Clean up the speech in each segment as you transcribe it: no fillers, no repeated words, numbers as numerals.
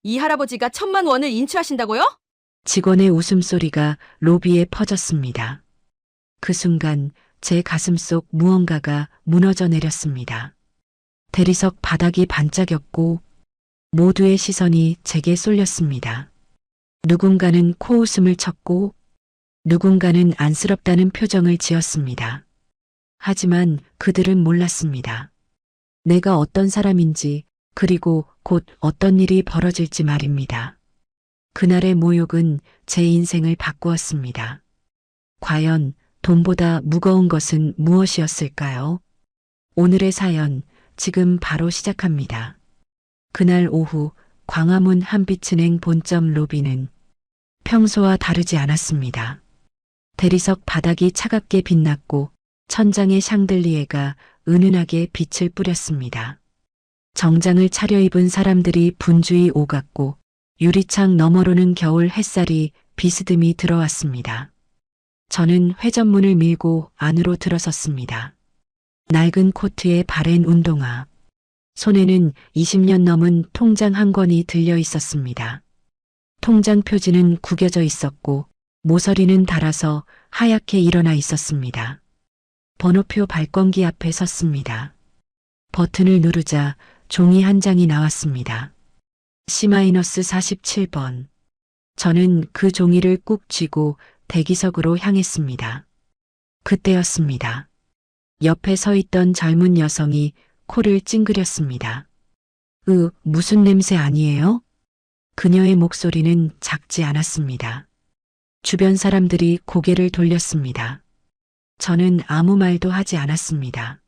이 할아버지가 1,000만 원을 인출하신다고요? 직원의 웃음소리가 로비에 퍼졌습니다. 그 순간 제 가슴속 무언가가 무너져 내렸습니다. 대리석 바닥이 반짝였고 모두의 시선이 제게 쏠렸습니다. 누군가는 코웃음을 쳤고 누군가는 안쓰럽다는 표정을 지었습니다. 하지만 그들은 몰랐습니다. 내가 어떤 사람인지 그리고 곧 어떤 일이 벌어질지 말입니다. 그날의 모욕은 제 인생을 바꾸었습니다. 과연 돈보다 무거운 것은 무엇이었을까요? 오늘의 사연 지금 바로 시작합니다. 그날 오후 광화문 한빛은행 본점 로비는 평소와 다르지 않았습니다. 대리석 바닥이 차갑게 빛났고 천장의 샹들리에가 은은하게 빛을 뿌렸습니다. 정장을 차려입은 사람들이 분주히 오갔고 유리창 너머로는 겨울 햇살이 비스듬히 들어왔습니다. 저는 회전문을 밀고 안으로 들어섰습니다. 낡은 코트에 바랜 운동화, 손에는 20년 넘은 통장 한 권이 들려 있었습니다. 통장 표지는 구겨져 있었고 모서리는 닳아서 하얗게 일어나 있었습니다. 번호표 발권기 앞에 섰습니다. 버튼을 누르자 종이 한 장이 나왔습니다. C-47번. 저는 그 종이를 꾹 쥐고 대기석으로 향했습니다. 그때였습니다. 옆에 서 있던 젊은 여성이 코를 찡그렸습니다. 무슨 냄새 아니에요? 그녀의 목소리는 작지 않았습니다. 주변 사람들이 고개를 돌렸습니다. 저는 아무 말도 하지 않았습니다.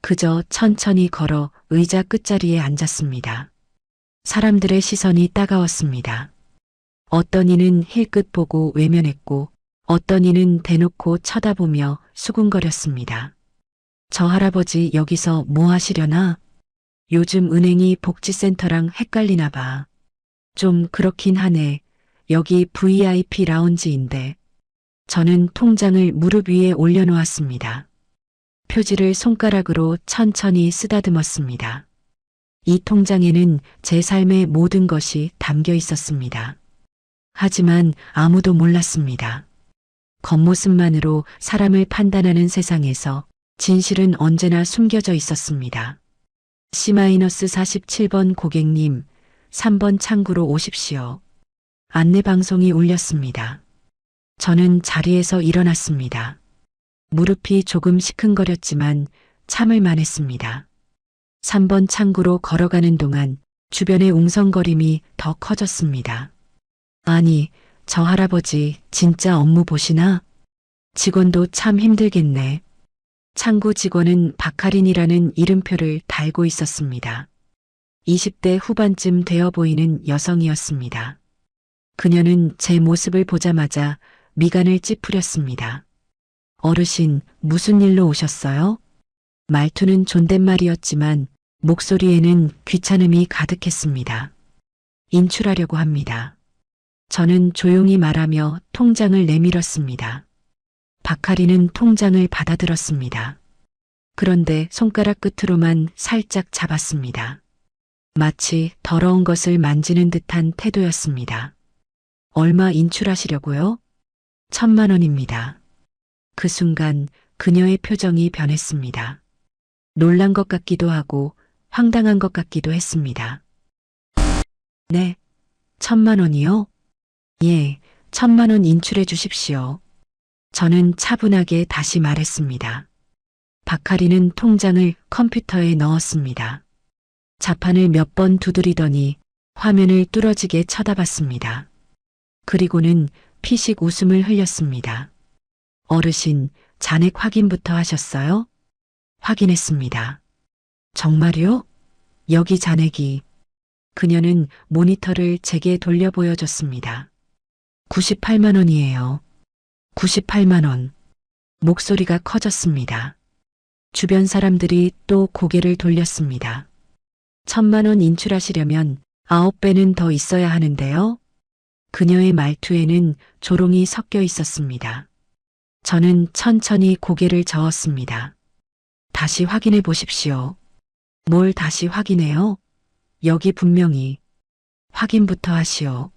그저 천천히 걸어 의자 끝자리에 앉았습니다. 사람들의 시선이 따가웠습니다. 어떤 이는 힐끗 보고 외면했고 어떤 이는 대놓고 쳐다보며 수군거렸습니다. 저 할아버지 여기서 뭐 하시려나? 요즘 은행이 복지센터랑 헷갈리나 봐. 좀 그렇긴 하네. 여기 VIP 라운지인데. 저는 통장을 무릎 위에 올려놓았습니다. 표지를 손가락으로 천천히 쓰다듬었습니다. 이 통장에는 제 삶의 모든 것이 담겨 있었습니다. 하지만 아무도 몰랐습니다. 겉모습만으로 사람을 판단하는 세상에서 진실은 언제나 숨겨져 있었습니다. C-47번 고객님, 3번 창구로 오십시오. 안내방송이 울렸습니다. 저는 자리에서 일어났습니다. 무릎이 조금 시큰거렸지만 참을 만했습니다. 3번 창구로 걸어가는 동안 주변의 웅성거림이 더 커졌습니다. 아니, 저 할아버지 진짜 업무 보시나? 직원도 참 힘들겠네. 창구 직원은 박하린이라는 이름표를 달고 있었습니다. 20대 후반쯤 되어 보이는 여성이었습니다. 그녀는 제 모습을 보자마자 미간을 찌푸렸습니다. 어르신, 무슨 일로 오셨어요? 말투는 존댓말이었지만 목소리에는 귀찮음이 가득했습니다. 인출하려고 합니다. 저는 조용히 말하며 통장을 내밀었습니다. 박하리는 통장을 받아들었습니다. 그런데 손가락 끝으로만 살짝 잡았습니다. 마치 더러운 것을 만지는 듯한 태도였습니다. 얼마 인출하시려고요? 1,000만 원입니다. 그 순간 그녀의 표정이 변했습니다. 놀란 것 같기도 하고 황당한 것 같기도 했습니다. 네, 1,000만 원이요? 예, 1,000만 원 인출해 주십시오. 저는 차분하게 다시 말했습니다. 박하리는 통장을 컴퓨터에 넣었습니다. 자판을 몇 번 두드리더니 화면을 뚫어지게 쳐다봤습니다. 그리고는 피식 웃음을 흘렸습니다. 어르신, 잔액 확인부터 하셨어요? 확인했습니다. 정말요? 여기 잔액이. 그녀는 모니터를 제게 돌려 보여줬습니다. 98만 원이에요. 98만 원. 목소리가 커졌습니다. 주변 사람들이 또 고개를 돌렸습니다. 1,000만 원 인출하시려면 9배는 더 있어야 하는데요. 그녀의 말투에는 조롱이 섞여 있었습니다. 저는 천천히 고개를 저었습니다. 다시 확인해 보십시오. 뭘 다시 확인해요? 여기 분명히 확인부터 하시오.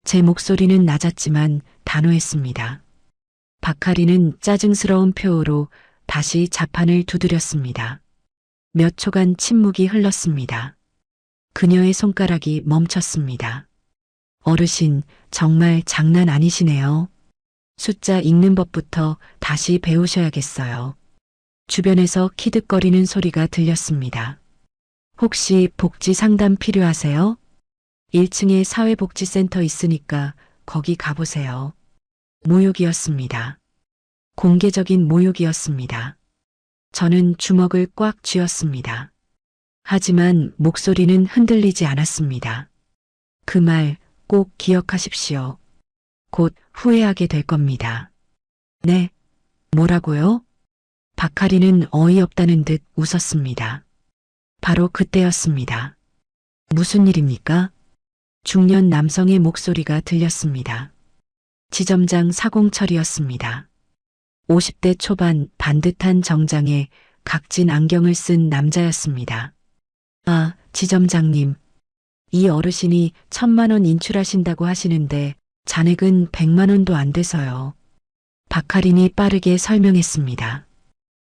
제 목소리는 낮았지만 단호했습니다. 박하리는 짜증스러운 표호로 다시 자판을 두드렸습니다. 몇 초간 침묵이 흘렀습니다. 그녀의 손가락이 멈췄습니다. 어르신, 정말 장난 아니시네요. 숫자 읽는 법부터 다시 배우셔야겠어요. 주변에서 키득거리는 소리가 들렸습니다. 혹시 복지 상담 필요하세요? 1층에 사회복지센터 있으니까 거기 가보세요. 모욕이었습니다. 공개적인 모욕이었습니다. 저는 주먹을 꽉 쥐었습니다. 하지만 목소리는 흔들리지 않았습니다. 그 말 꼭 기억하십시오. 곧 후회하게 될 겁니다. 네, 뭐라고요? 박하리는 어이없다는 듯 웃었습니다. 바로 그때였습니다. 무슨 일입니까? 중년 남성의 목소리가 들렸습니다. 지점장 사공철이었습니다. 50대 초반 반듯한 정장에 각진 안경을 쓴 남자였습니다. 아, 지점장님. 이 어르신이 1,000만 원 인출하신다고 하시는데 잔액은 100만 원도 안 돼서요. 박하린이 빠르게 설명했습니다.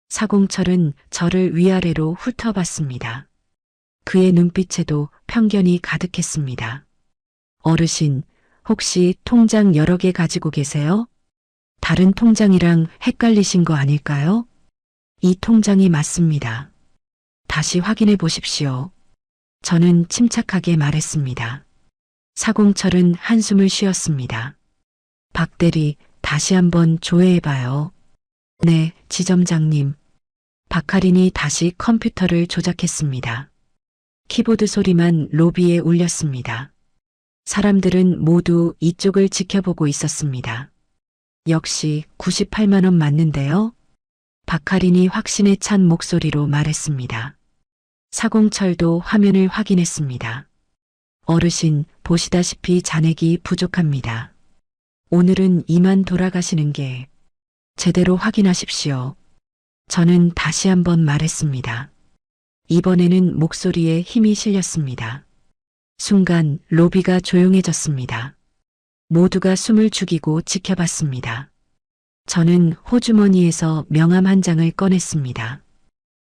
사공철은 저를 위아래로 훑어봤습니다. 그의 눈빛에도 편견이 가득했습니다. 어르신, 혹시 통장 여러 개 가지고 계세요? 다른 통장이랑 헷갈리신 거 아닐까요? 이 통장이 맞습니다. 다시 확인해 보십시오. 저는 침착하게 말했습니다. 사공철은 한숨을 쉬었습니다. 박 대리, 다시 한번 조회해봐요. 네, 지점장님. 박하린이 다시 컴퓨터를 조작했습니다. 키보드 소리만 로비에 울렸습니다. 사람들은 모두 이쪽을 지켜보고 있었습니다. 역시 98만 원 맞는데요? 박하린이 확신에 찬 목소리로 말했습니다. 사공철도 화면을 확인했습니다. 어르신, 보시다시피 잔액이 부족합니다. 오늘은 이만 돌아가시는 게 제대로 확인하십시오. 저는 다시 한번 말했습니다. 이번에는 목소리에 힘이 실렸습니다. 순간 로비가 조용해졌습니다. 모두가 숨을 죽이고 지켜봤습니다. 저는 호주머니에서 명함 한 장을 꺼냈습니다.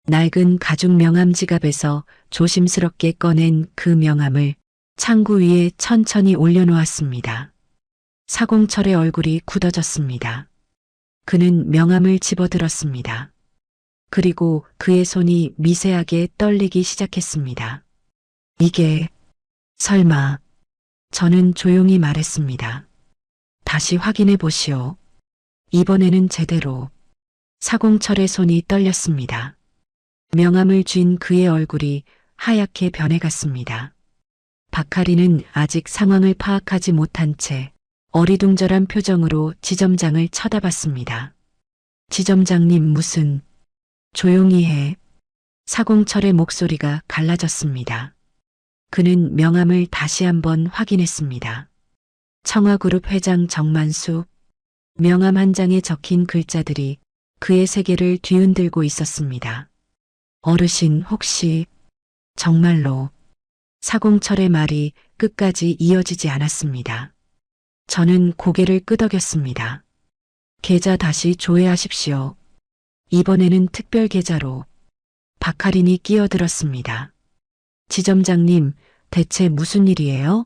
낡은 가죽 명함 지갑에서 조심스럽게 꺼낸 그 명함을 창구 위에 천천히 올려놓았습니다. 사공철의 얼굴이 굳어졌습니다. 그는 명함을 집어들었습니다. 그리고 그의 손이 미세하게 떨리기 시작했습니다. 이게 설마. 저는 조용히 말했습니다. 다시 확인해 보시오. 이번에는 제대로. 사공철의 손이 떨렸습니다. 명함을 쥔 그의 얼굴이 하얗게 변해갔습니다. 박하리는 아직 상황을 파악하지 못한 채 어리둥절한 표정으로 지점장을 쳐다봤습니다. 지점장님 무슨. 조용히 해. 사공철의 목소리가 갈라졌습니다. 그는 명함을 다시 한번 확인했습니다. 청와그룹 회장 정만수. 명함 한 장에 적힌 글자들이 그의 세계를 뒤흔들고 있었습니다. 어르신 혹시 정말로. 사공철의 말이 끝까지 이어지지 않았습니다. 저는 고개를 끄덕였습니다. 계좌 다시 조회하십시오. 이번에는 특별 계좌로. 박하린이 끼어들었습니다. 지점장님, 대체 무슨 일이에요?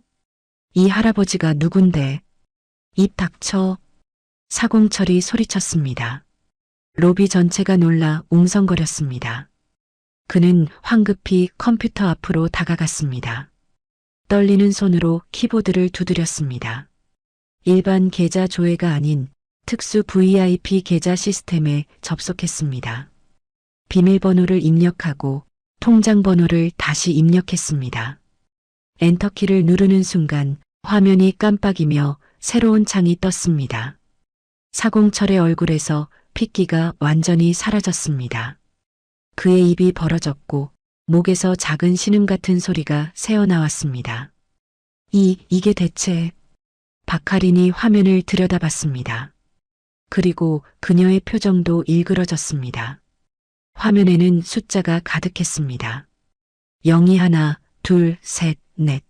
이 할아버지가 누군데? 입 닥쳐. 사공철이 소리쳤습니다. 로비 전체가 놀라 웅성거렸습니다. 그는 황급히 컴퓨터 앞으로 다가갔습니다. 떨리는 손으로 키보드를 두드렸습니다. 일반 계좌 조회가 아닌 특수 VIP 계좌 시스템에 접속했습니다. 비밀번호를 입력하고 통장 번호를 다시 입력했습니다. 엔터키를 누르는 순간 화면이 깜빡이며 새로운 창이 떴습니다. 사공철의 얼굴에서 핏기가 완전히 사라졌습니다. 그의 입이 벌어졌고 목에서 작은 신음 같은 소리가 새어나왔습니다. 이게 대체. 박하린이 화면을 들여다봤습니다. 그리고 그녀의 표정도 일그러졌습니다. 화면에는 숫자가 가득했습니다. 0이 하나, 둘, 셋, 넷.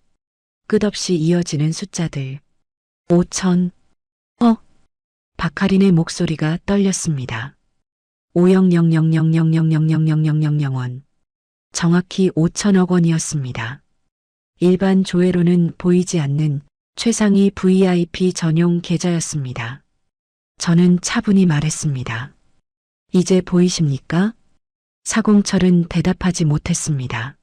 끝없이 이어지는 숫자들. 5천. 박하린의 목소리가 떨렸습니다. 50000000000원. 정확히 5천억 원이었습니다. 일반 조회로는 보이지 않는 최상위 VIP 전용 계좌였습니다. 저는 차분히 말했습니다. 이제 보이십니까? 사공철은 대답하지 못했습니다.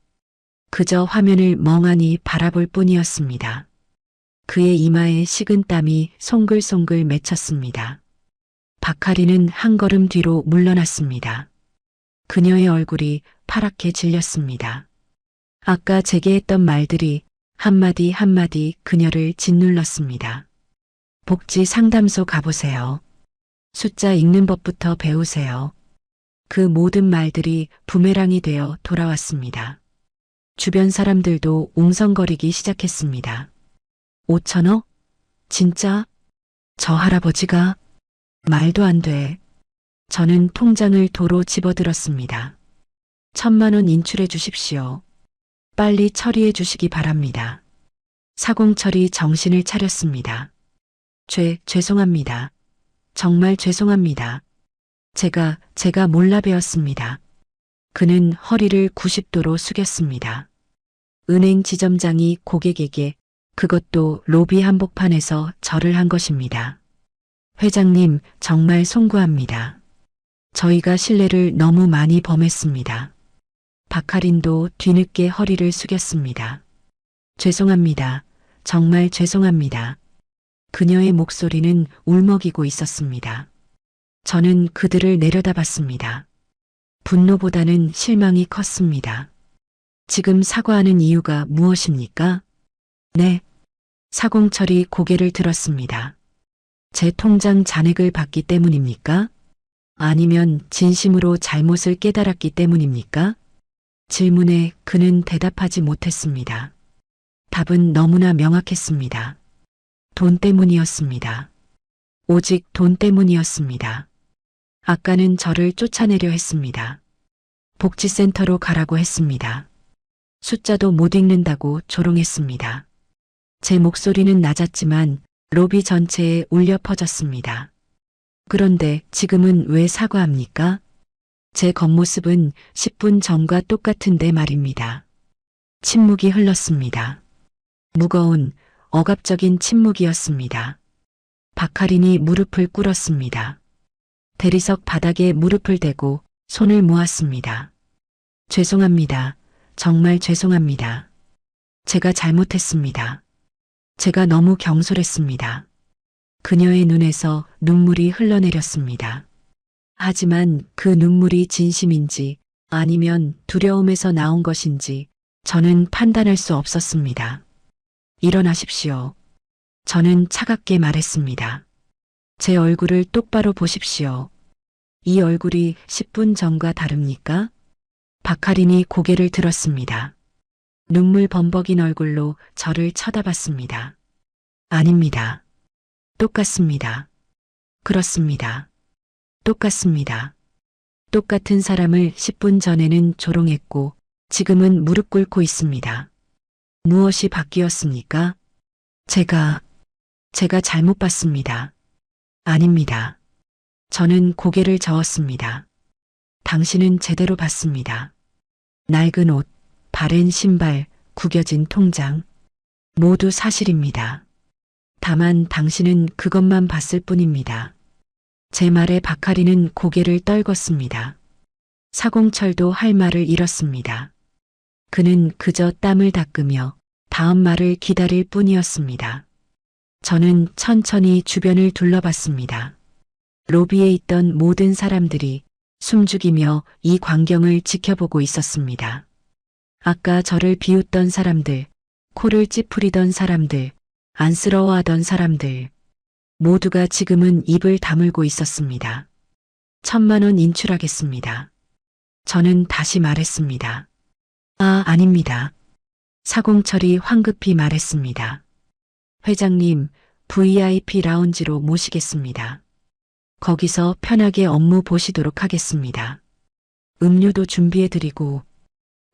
그저 화면을 멍하니 바라볼 뿐이었습니다. 그의 이마에 식은 땀이 송글송글 맺혔습니다. 박하리는 한 걸음 뒤로 물러났습니다. 그녀의 얼굴이 파랗게 질렸습니다. 아까 제게 했던 말들이 한마디 한마디 그녀를 짓눌렀습니다. 복지 상담소 가보세요. 숫자 읽는 법부터 배우세요. 그 모든 말들이 부메랑이 되어 돌아왔습니다. 주변 사람들도 웅성거리기 시작했습니다. 5천억? 진짜? 저 할아버지가? 말도 안 돼. 저는 통장을 도로 집어들었습니다. 1,000만 원 인출해 주십시오. 빨리 처리해 주시기 바랍니다. 사공철이 정신을 차렸습니다. 죄송합니다. 정말 죄송합니다. 제가 몰라 배웠습니다. 그는 허리를 90도로 숙였습니다. 은행 지점장이 고객에게 그것도 로비 한복판에서 절을 한 것입니다. 회장님, 정말 송구합니다. 저희가 신뢰를 너무 많이 범했습니다. 박하린도 뒤늦게 허리를 숙였습니다. 죄송합니다. 정말 죄송합니다. 그녀의 목소리는 울먹이고 있었습니다. 저는 그들을 내려다봤습니다. 분노보다는 실망이 컸습니다. 지금 사과하는 이유가 무엇입니까? 네. 사공철이 고개를 들었습니다. 제 통장 잔액을 받기 때문입니까? 아니면 진심으로 잘못을 깨달았기 때문입니까? 질문에 그는 대답하지 못했습니다. 답은 너무나 명확했습니다. 돈 때문이었습니다. 오직 돈 때문이었습니다. 아까는 저를 쫓아내려 했습니다. 복지센터로 가라고 했습니다. 숫자도 못 읽는다고 조롱했습니다. 제 목소리는 낮았지만 로비 전체에 울려 퍼졌습니다. 그런데 지금은 왜 사과합니까? 제 겉모습은 10분 전과 똑같은데 말입니다. 침묵이 흘렀습니다. 무거운 억압적인 침묵이었습니다. 박하린이 무릎을 꿇었습니다. 대리석 바닥에 무릎을 대고 손을 모았습니다. 죄송합니다. 정말 죄송합니다. 제가 잘못했습니다. 제가 너무 경솔했습니다. 그녀의 눈에서 눈물이 흘러내렸습니다. 하지만 그 눈물이 진심인지 아니면 두려움에서 나온 것인지 저는 판단할 수 없었습니다. 일어나십시오. 저는 차갑게 말했습니다. 제 얼굴을 똑바로 보십시오. 이 얼굴이 10분 전과 다릅니까? 박하린이 고개를 들었습니다. 눈물 범벅인 얼굴로 저를 쳐다봤습니다. 아닙니다. 똑같습니다. 그렇습니다. 똑같습니다. 똑같은 사람을 10분 전에는 조롱했고 지금은 무릎 꿇고 있습니다. 무엇이 바뀌었습니까? 제가 잘못 봤습니다. 아닙니다. 저는 고개를 저었습니다. 당신은 제대로 봤습니다. 낡은 옷, 바랜 신발, 구겨진 통장. 모두 사실입니다. 다만 당신은 그것만 봤을 뿐입니다. 제 말에 박하리는 고개를 떨궜습니다. 사공철도 할 말을 잃었습니다. 그는 그저 땀을 닦으며 다음 말을 기다릴 뿐이었습니다. 저는 천천히 주변을 둘러봤습니다. 로비에 있던 모든 사람들이 숨죽이며 이 광경을 지켜보고 있었습니다. 아까 저를 비웃던 사람들, 코를 찌푸리던 사람들, 안쓰러워하던 사람들, 모두가 지금은 입을 다물고 있었습니다. 1,000만 원 인출하겠습니다. 저는 다시 말했습니다. 아닙니다. 사공철이 황급히 말했습니다. 회장님, VIP 라운지로 모시겠습니다. 거기서 편하게 업무 보시도록 하겠습니다. 음료도 준비해드리고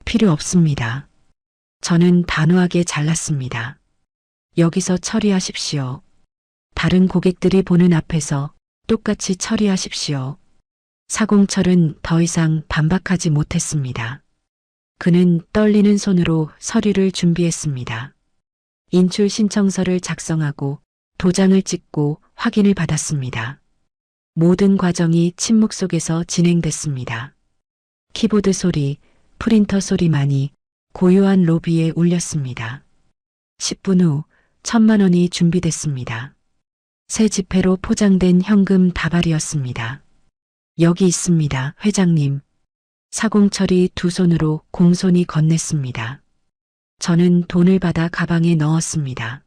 필요 없습니다. 저는 단호하게 잘랐습니다. 여기서 처리하십시오. 다른 고객들이 보는 앞에서 똑같이 처리하십시오. 사공철은 더 이상 반박하지 못했습니다. 그는 떨리는 손으로 서류를 준비했습니다. 인출 신청서를 작성하고 도장을 찍고 확인을 받았습니다. 모든 과정이 침묵 속에서 진행됐습니다. 키보드 소리, 프린터 소리만이 고요한 로비에 울렸습니다. 10분 후 1,000만 원이 준비됐습니다. 새 지폐로 포장된 현금 다발이었습니다. 여기 있습니다, 회장님. 사공철이 두 손으로 공손히 건넸습니다. 저는 돈을 받아 가방에 넣었습니다.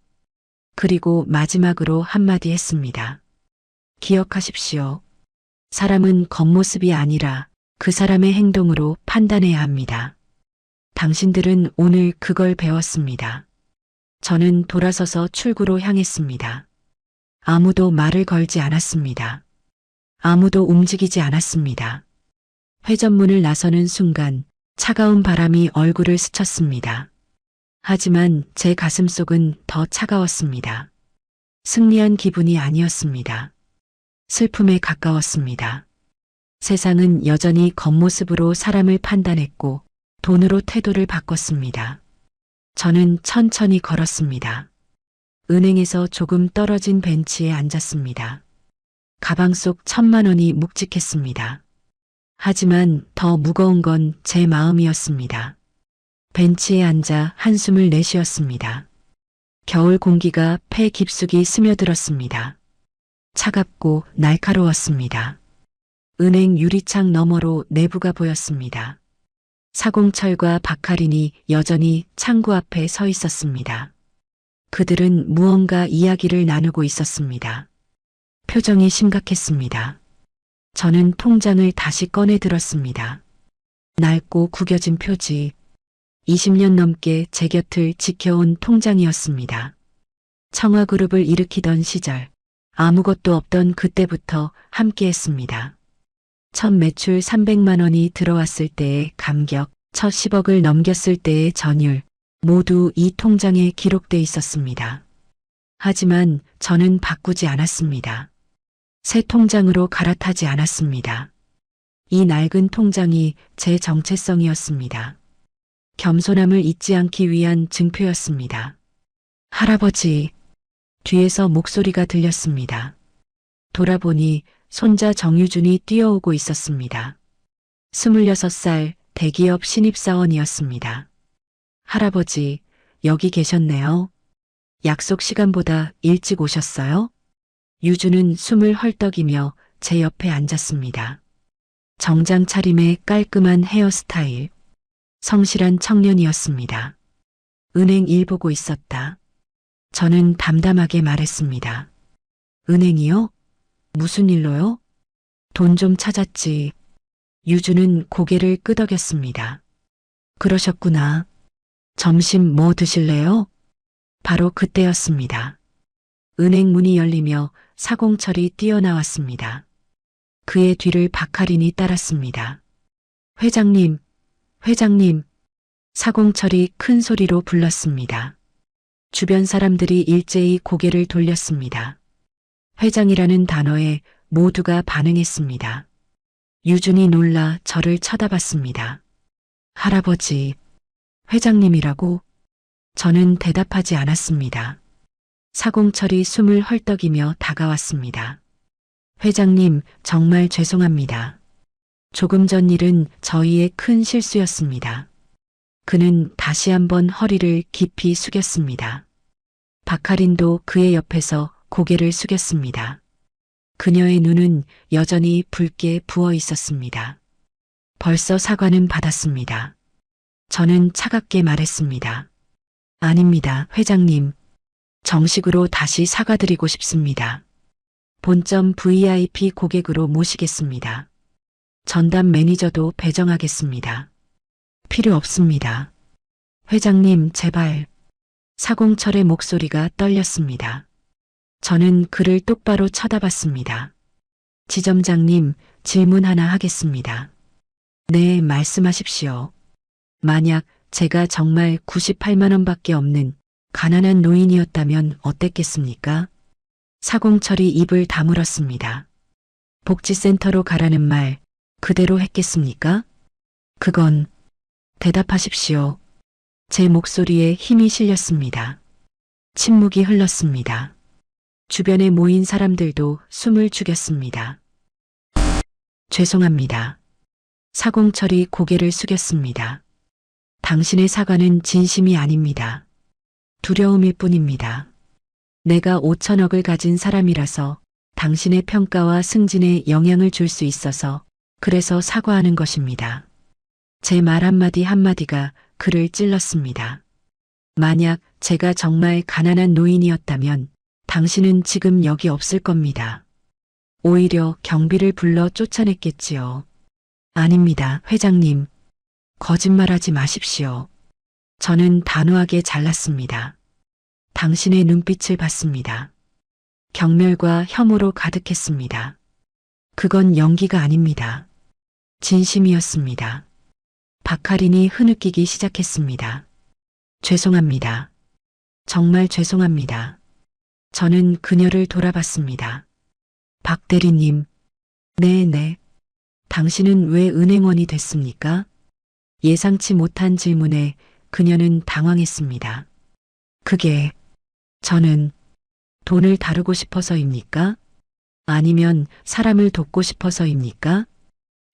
그리고 마지막으로 한마디 했습니다. 기억하십시오. 사람은 겉모습이 아니라 그 사람의 행동으로 판단해야 합니다. 당신들은 오늘 그걸 배웠습니다. 저는 돌아서서 출구로 향했습니다. 아무도 말을 걸지 않았습니다. 아무도 움직이지 않았습니다. 회전문을 나서는 순간 차가운 바람이 얼굴을 스쳤습니다. 하지만 제 가슴속은 더 차가웠습니다. 승리한 기분이 아니었습니다. 슬픔에 가까웠습니다. 세상은 여전히 겉모습으로 사람을 판단했고 돈으로 태도를 바꿨습니다. 저는 천천히 걸었습니다. 은행에서 조금 떨어진 벤치에 앉았습니다. 가방 속 1,000만 원이 묵직했습니다. 하지만 더 무거운 건 제 마음이었습니다. 벤치에 앉아 한숨을 내쉬었습니다. 겨울 공기가 폐 깊숙이 스며들었습니다. 차갑고 날카로웠습니다. 은행 유리창 너머로 내부가 보였습니다. 사공철과 박하린이 여전히 창구 앞에 서 있었습니다. 그들은 무언가 이야기를 나누고 있었습니다. 표정이 심각했습니다. 저는 통장을 다시 꺼내 들었습니다. 낡고 구겨진 표지, 20년 넘게 제 곁을 지켜온 통장이었습니다. 청화그룹을 일으키던 시절, 아무것도 없던 그때부터 함께했습니다. 첫 매출 300만 원이 들어왔을 때의 감격, 첫 10억을 넘겼을 때의 전율, 모두 이 통장에 기록돼 있었습니다. 하지만 저는 바꾸지 않았습니다. 새 통장으로 갈아타지 않았습니다. 이 낡은 통장이 제 정체성이었습니다. 겸손함을 잊지 않기 위한 증표였습니다. 할아버지, 뒤에서 목소리가 들렸습니다. 돌아보니 손자 정유준이 뛰어오고 있었습니다. 26살 대기업 신입사원이었습니다. 할아버지, 여기 계셨네요. 약속 시간보다 일찍 오셨어요? 유주는 숨을 헐떡이며 제 옆에 앉았습니다. 정장 차림에 깔끔한 헤어스타일, 성실한 청년이었습니다. 은행 일 보고 있었다. 저는 담담하게 말했습니다. 은행이요? 무슨 일로요? 돈 좀 찾았지. 유주는 고개를 끄덕였습니다. 그러셨구나. 점심 뭐 드실래요? 바로 그때였습니다. 은행 문이 열리며 사공철이 뛰어나왔습니다. 그의 뒤를 박하린이 따랐습니다. 회장님, 회장님. 사공철이 큰 소리로 불렀습니다. 주변 사람들이 일제히 고개를 돌렸습니다. 회장이라는 단어에 모두가 반응했습니다. 유준이 놀라 저를 쳐다봤습니다. 할아버지, 회장님이라고? 저는 대답하지 않았습니다. 사공철이 숨을 헐떡이며 다가왔습니다. 회장님, 정말 죄송합니다. 조금 전 일은 저희의 큰 실수였습니다. 그는 다시 한번 허리를 깊이 숙였습니다. 박하린도 그의 옆에서 고개를 숙였습니다. 그녀의 눈은 여전히 붉게 부어 있었습니다. 벌써 사과는 받았습니다. 저는 차갑게 말했습니다. 아닙니다, 회장님. 정식으로 다시 사과드리고 싶습니다. 본점 VIP 고객으로 모시겠습니다. 전담 매니저도 배정하겠습니다. 필요 없습니다. 회장님, 제발. 사공철의 목소리가 떨렸습니다. 저는 그를 똑바로 쳐다봤습니다. 지점장님, 질문 하나 하겠습니다. 네, 말씀하십시오. 만약 제가 정말 98만 원밖에 없는 가난한 노인이었다면 어땠겠습니까? 사공철이 입을 다물었습니다. 복지센터로 가라는 말 그대로 했겠습니까? 그건 대답하십시오. 제 목소리에 힘이 실렸습니다. 침묵이 흘렀습니다. 주변에 모인 사람들도 숨을 죽였습니다. 죄송합니다. 사공철이 고개를 숙였습니다. 당신의 사과는 진심이 아닙니다. 두려움일 뿐입니다. 내가 5천억을 가진 사람이라서 당신의 평가와 승진에 영향을 줄 수 있어서 그래서 사과하는 것입니다. 제 말 한마디 한마디가 그를 찔렀습니다. 만약 제가 정말 가난한 노인이었다면 당신은 지금 여기 없을 겁니다. 오히려 경비를 불러 쫓아냈겠지요. 아닙니다, 회장님. 거짓말하지 마십시오. 저는 단호하게 잘랐습니다. 당신의 눈빛을 봤습니다. 경멸과 혐오로 가득했습니다. 그건 연기가 아닙니다. 진심이었습니다. 박하린이 흐느끼기 시작했습니다. 죄송합니다. 정말 죄송합니다. 저는 그녀를 돌아봤습니다. 박 대리님, 네. 당신은 왜 은행원이 됐습니까? 예상치 못한 질문에 그녀는 당황했습니다. 그게 저는 돈을 다루고 싶어서입니까? 아니면 사람을 돕고 싶어서입니까?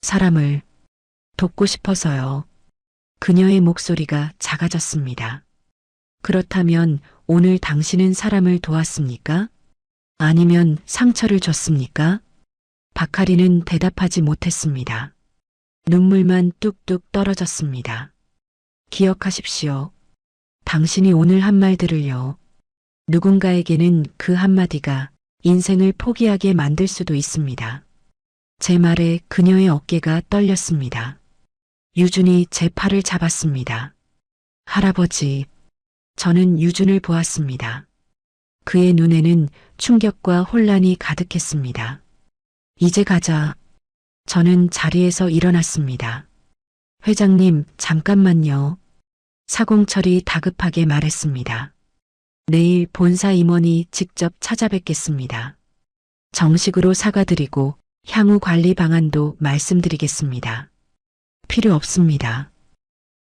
사람을 돕고 싶어서요. 그녀의 목소리가 작아졌습니다. 그렇다면 오늘 당신은 사람을 도왔습니까? 아니면 상처를 줬습니까? 박하리는 대답하지 못했습니다. 눈물만 뚝뚝 떨어졌습니다. 기억하십시오. 당신이 오늘 한 말들을요. 누군가에게는 그 한마디가 인생을 포기하게 만들 수도 있습니다. 제 말에 그녀의 어깨가 떨렸습니다. 유준이 제 팔을 잡았습니다. 할아버지, 저는 유준을 보았습니다. 그의 눈에는 충격과 혼란이 가득했습니다. 이제 가자. 저는 자리에서 일어났습니다. 회장님, 잠깐만요. 사공철이 다급하게 말했습니다. 내일 본사 임원이 직접 찾아뵙겠습니다. 정식으로 사과드리고 향후 관리 방안도 말씀드리겠습니다. 필요 없습니다.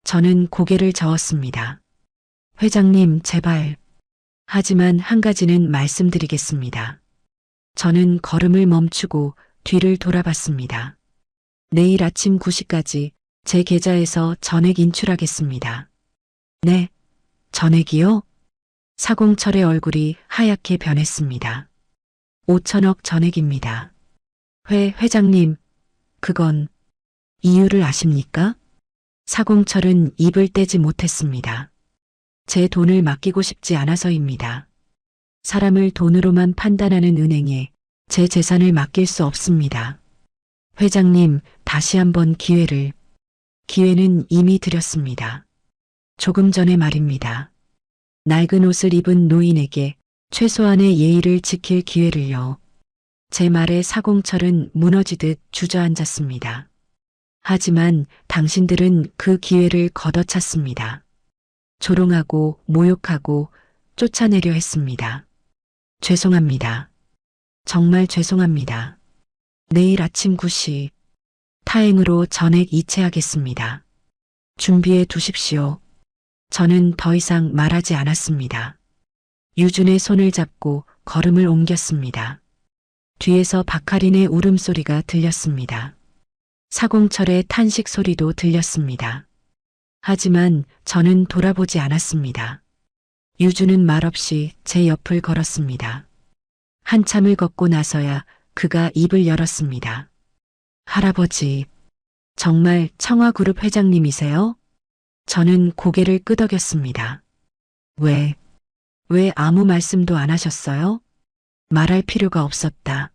저는 고개를 저었습니다. 회장님, 제발. 하지만 한 가지는 말씀드리겠습니다. 저는 걸음을 멈추고 뒤를 돌아봤습니다. 내일 아침 9시까지 제 계좌에서 전액 인출하겠습니다. 네, 전액이요? 사공철의 얼굴이 하얗게 변했습니다. 5천억 전액입니다. 회장님, 그건 이유를 아십니까? 사공철은 입을 떼지 못했습니다. 제 돈을 맡기고 싶지 않아서입니다. 사람을 돈으로만 판단하는 은행에 제 재산을 맡길 수 없습니다. 회장님, 다시 한번 기회는 이미 드렸습니다. 조금 전에 말입니다. 낡은 옷을 입은 노인에게 최소한의 예의를 지킬 기회를요. 제 말에 사공철은 무너지듯 주저앉았습니다. 하지만 당신들은 그 기회를 걷어찼습니다. 조롱하고 모욕하고 쫓아내려 했습니다. 죄송합니다. 정말 죄송합니다. 내일 아침 9시 타행으로 전액 이체하겠습니다. 준비해 두십시오. 저는 더 이상 말하지 않았습니다. 유준의 손을 잡고 걸음을 옮겼습니다. 뒤에서 박하린의 울음소리가 들렸습니다. 사공철의 탄식 소리도 들렸습니다. 하지만 저는 돌아보지 않았습니다. 유준은 말없이 제 옆을 걸었습니다. 한참을 걷고 나서야 그가 입을 열었습니다. 할아버지, 정말 청화그룹 회장님이세요? 저는 고개를 끄덕였습니다. 왜 아무 말씀도 안 하셨어요? 말할 필요가 없었다.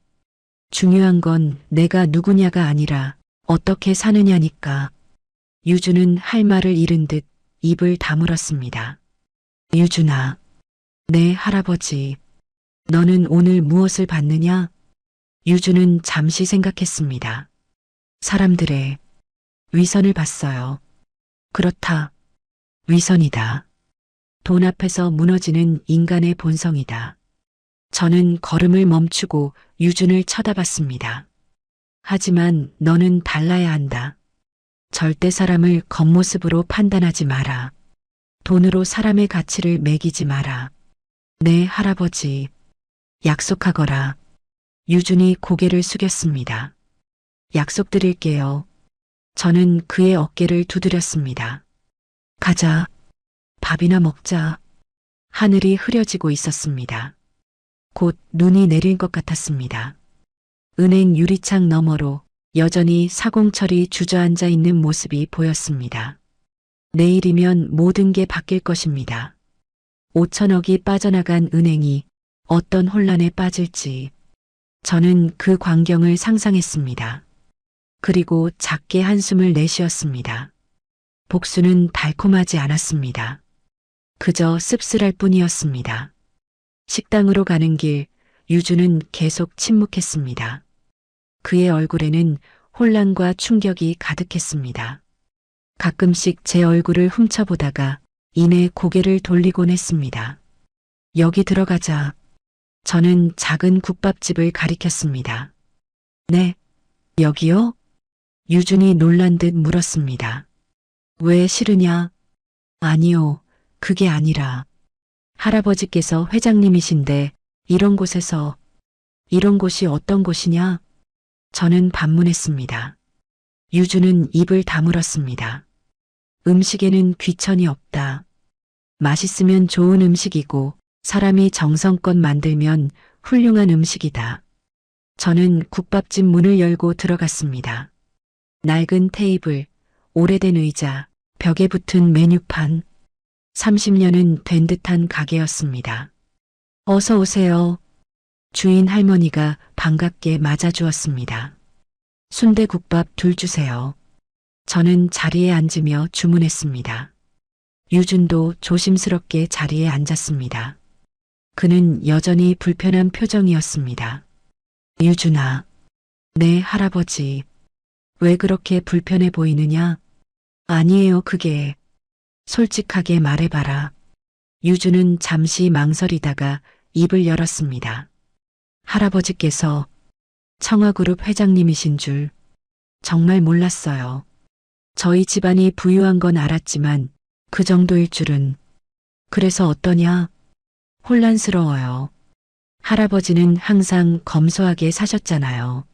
중요한 건 내가 누구냐가 아니라 어떻게 사느냐니까. 유준은 할 말을 잃은 듯 입을 다물었습니다. 유준아, 네 할아버지. 너는 오늘 무엇을 받느냐? 유준은 잠시 생각했습니다. 사람들의 위선을 봤어요. 그렇다. 위선이다. 돈 앞에서 무너지는 인간의 본성이다. 저는 걸음을 멈추고 유준을 쳐다봤습니다. 하지만 너는 달라야 한다. 절대 사람을 겉모습으로 판단하지 마라. 돈으로 사람의 가치를 매기지 마라. 네, 할아버지. 약속하거라. 유준이 고개를 숙였습니다. 약속드릴게요. 저는 그의 어깨를 두드렸습니다. 가자. 밥이나 먹자. 하늘이 흐려지고 있었습니다. 곧 눈이 내릴 것 같았습니다. 은행 유리창 너머로 여전히 사공철이 주저앉아 있는 모습이 보였습니다. 내일이면 모든 게 바뀔 것입니다. 5천억이 빠져나간 은행이 어떤 혼란에 빠질지 저는 그 광경을 상상했습니다. 그리고 작게 한숨을 내쉬었습니다. 복수는 달콤하지 않았습니다. 그저 씁쓸할 뿐이었습니다. 식당으로 가는 길 유주는 계속 침묵했습니다. 그의 얼굴에는 혼란과 충격이 가득했습니다. 가끔씩 제 얼굴을 훔쳐보다가 이내 고개를 돌리곤 했습니다. 여기 들어가자. 저는 작은 국밥집을 가리켰습니다. 네, 여기요? 유준이 놀란 듯 물었습니다. 왜 싫으냐? 아니요, 그게 아니라 할아버지께서 회장님이신데 이런 곳이 어떤 곳이냐? 저는 반문했습니다. 유주는 입을 다물었습니다. 음식에는 귀천이 없다. 맛있으면 좋은 음식이고 사람이 정성껏 만들면 훌륭한 음식이다. 저는 국밥집 문을 열고 들어갔습니다. 낡은 테이블, 오래된 의자, 벽에 붙은 메뉴판. 30년은 된 듯한 가게였습니다. 어서 오세요. 주인 할머니가 반갑게 맞아주었습니다. 순대국밥 2 주세요. 저는 자리에 앉으며 주문했습니다. 유준도 조심스럽게 자리에 앉았습니다. 그는 여전히 불편한 표정이었습니다. 유준아. 네, 할아버지. 왜 그렇게 불편해 보이느냐? 아니에요, 그게. 솔직하게 말해봐라. 유준은 잠시 망설이다가 입을 열었습니다. 할아버지께서 청화그룹 회장님이신 줄 정말 몰랐어요. 저희 집안이 부유한 건 알았지만 그 정도일 줄은. 그래서 어떠냐? 혼란스러워요. 할아버지는 항상 검소하게 사셨잖아요.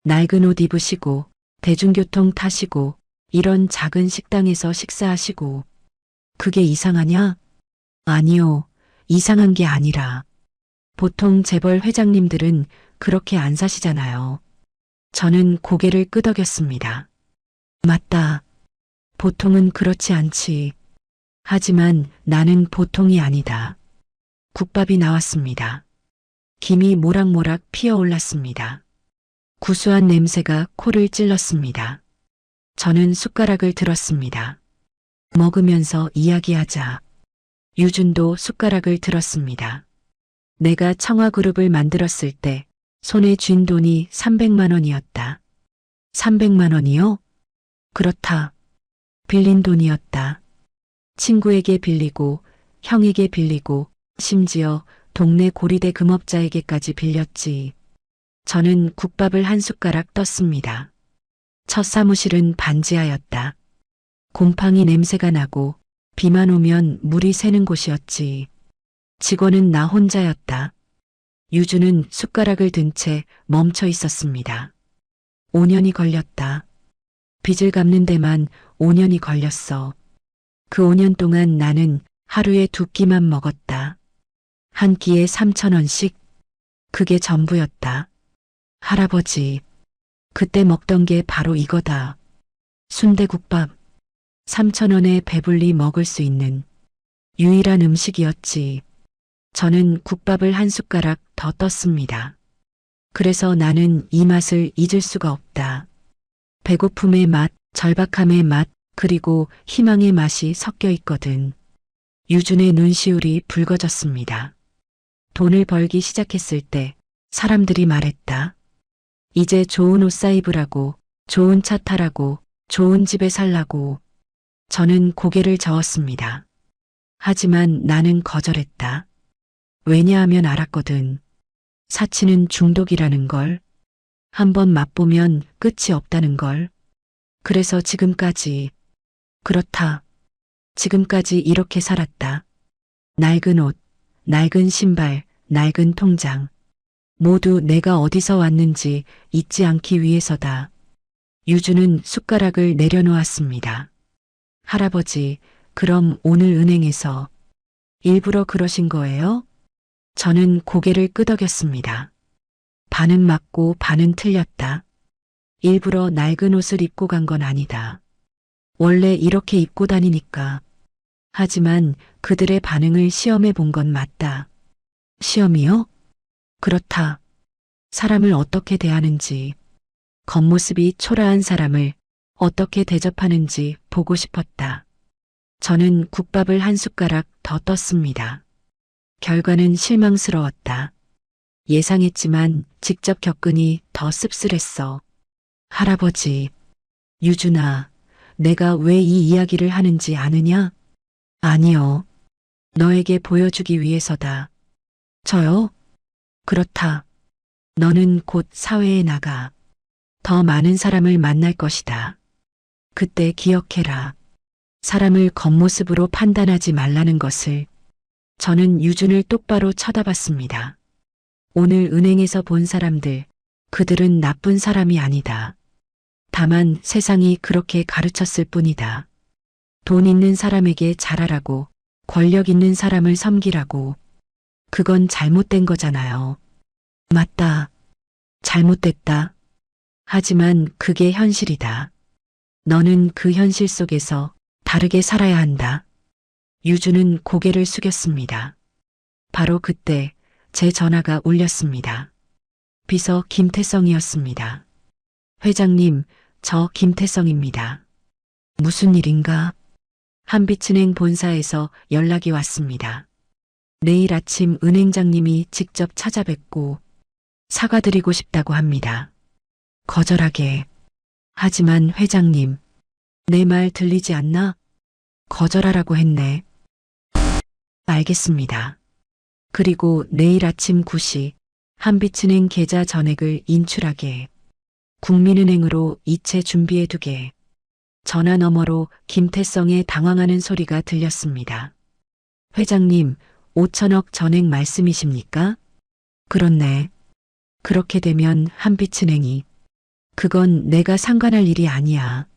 낡은 옷 입으시고 대중교통 타시고 이런 작은 식당에서 식사하시고. 그게 이상하냐? 아니요, 이상한 게 아니라 보통 재벌 회장님들은 그렇게 안 사시잖아요. 저는 고개를 끄덕였습니다. 맞다. 보통은 그렇지 않지. 하지만 나는 보통이 아니다. 국밥이 나왔습니다. 김이 모락모락 피어올랐습니다. 구수한 냄새가 코를 찔렀습니다. 저는 숟가락을 들었습니다. 먹으면서 이야기하자. 유준도 숟가락을 들었습니다. 내가 청화그룹을 만들었을 때 손에 쥔 돈이 300만 원이었다. 300만 원이요? 그렇다. 빌린 돈이었다. 친구에게 빌리고 형에게 빌리고 심지어 동네 고리대 금업자에게까지 빌렸지. 저는 국밥을 한 숟가락 떴습니다. 첫 사무실은 반지하였다. 곰팡이 냄새가 나고 비만 오면 물이 새는 곳이었지. 직원은 나 혼자였다. 유주는 숟가락을 든 채 멈춰 있었습니다. 5년이 걸렸다. 빚을 갚는 데만 5년이 걸렸어. 그 5년 동안 나는 하루에 2끼만 먹었다. 한 끼에 3,000원씩. 그게 전부였다. 할아버지, 그때 먹던 게 바로 이거다. 순대국밥. 3,000원에 배불리 먹을 수 있는 유일한 음식이었지. 저는 국밥을 한 숟가락 더 떴습니다. 그래서 나는 이 맛을 잊을 수가 없다. 배고픔의 맛, 절박함의 맛, 그리고 희망의 맛이 섞여 있거든. 유준의 눈시울이 붉어졌습니다. 돈을 벌기 시작했을 때 사람들이 말했다. 이제 좋은 옷 사입으라고, 좋은 차 타라고, 좋은 집에 살라고. 저는 고개를 저었습니다. 하지만 나는 거절했다. 왜냐하면 알았거든. 사치는 중독이라는 걸. 한번 맛보면 끝이 없다는 걸. 그래서 지금까지, 그렇다. 지금까지 이렇게 살았다. 낡은 옷, 낡은 신발, 낡은 통장. 모두 내가 어디서 왔는지 잊지 않기 위해서다. 유주는 숟가락을 내려놓았습니다. 할아버지, 그럼 오늘 은행에서 일부러 그러신 거예요? 저는 고개를 끄덕였습니다. 반은 맞고 반은 틀렸다. 일부러 낡은 옷을 입고 간 건 아니다. 원래 이렇게 입고 다니니까. 하지만 그들의 반응을 시험해 본 건 맞다. 시험이요? 그렇다. 사람을 어떻게 대하는지, 겉모습이 초라한 사람을 어떻게 대접하는지 보고 싶었다. 저는 국밥을 한 숟가락 더 떴습니다. 결과는 실망스러웠다. 예상했지만 직접 겪으니 더 씁쓸했어. 할아버지, 유준아, 내가 왜 이 이야기를 하는지 아느냐? 아니요. 너에게 보여주기 위해서다. 저요? 그렇다. 너는 곧 사회에 나가. 더 많은 사람을 만날 것이다. 그때 기억해라. 사람을 겉모습으로 판단하지 말라는 것을. 저는 유준을 똑바로 쳐다봤습니다. 오늘 은행에서 본 사람들, 그들은 나쁜 사람이 아니다. 다만 세상이 그렇게 가르쳤을 뿐이다. 돈 있는 사람에게 잘하라고, 권력 있는 사람을 섬기라고. 그건 잘못된 거잖아요. 맞다. 잘못됐다. 하지만 그게 현실이다. 너는 그 현실 속에서 다르게 살아야 한다. 유주는 고개를 숙였습니다. 바로 그때 제 전화가 울렸습니다. 비서 김태성이었습니다. 회장님, 저 김태성입니다. 무슨 일인가? 한빛은행 본사에서 연락이 왔습니다. 내일 아침 은행장님이 직접 찾아뵙고 사과드리고 싶다고 합니다. 거절하게. 하지만 회장님, 내 말 들리지 않나? 거절하라고 했네. 알겠습니다. 그리고 내일 아침 9시 한빛은행 계좌 전액을 인출하게. 국민은행으로 이체 준비해두게. 전화 너머로 김태성의 당황하는 소리가 들렸습니다. 회장님, 5천억 전액 말씀이십니까? 그렇네. 그렇게 되면 한빛은행이. 그건 내가 상관할 일이 아니야.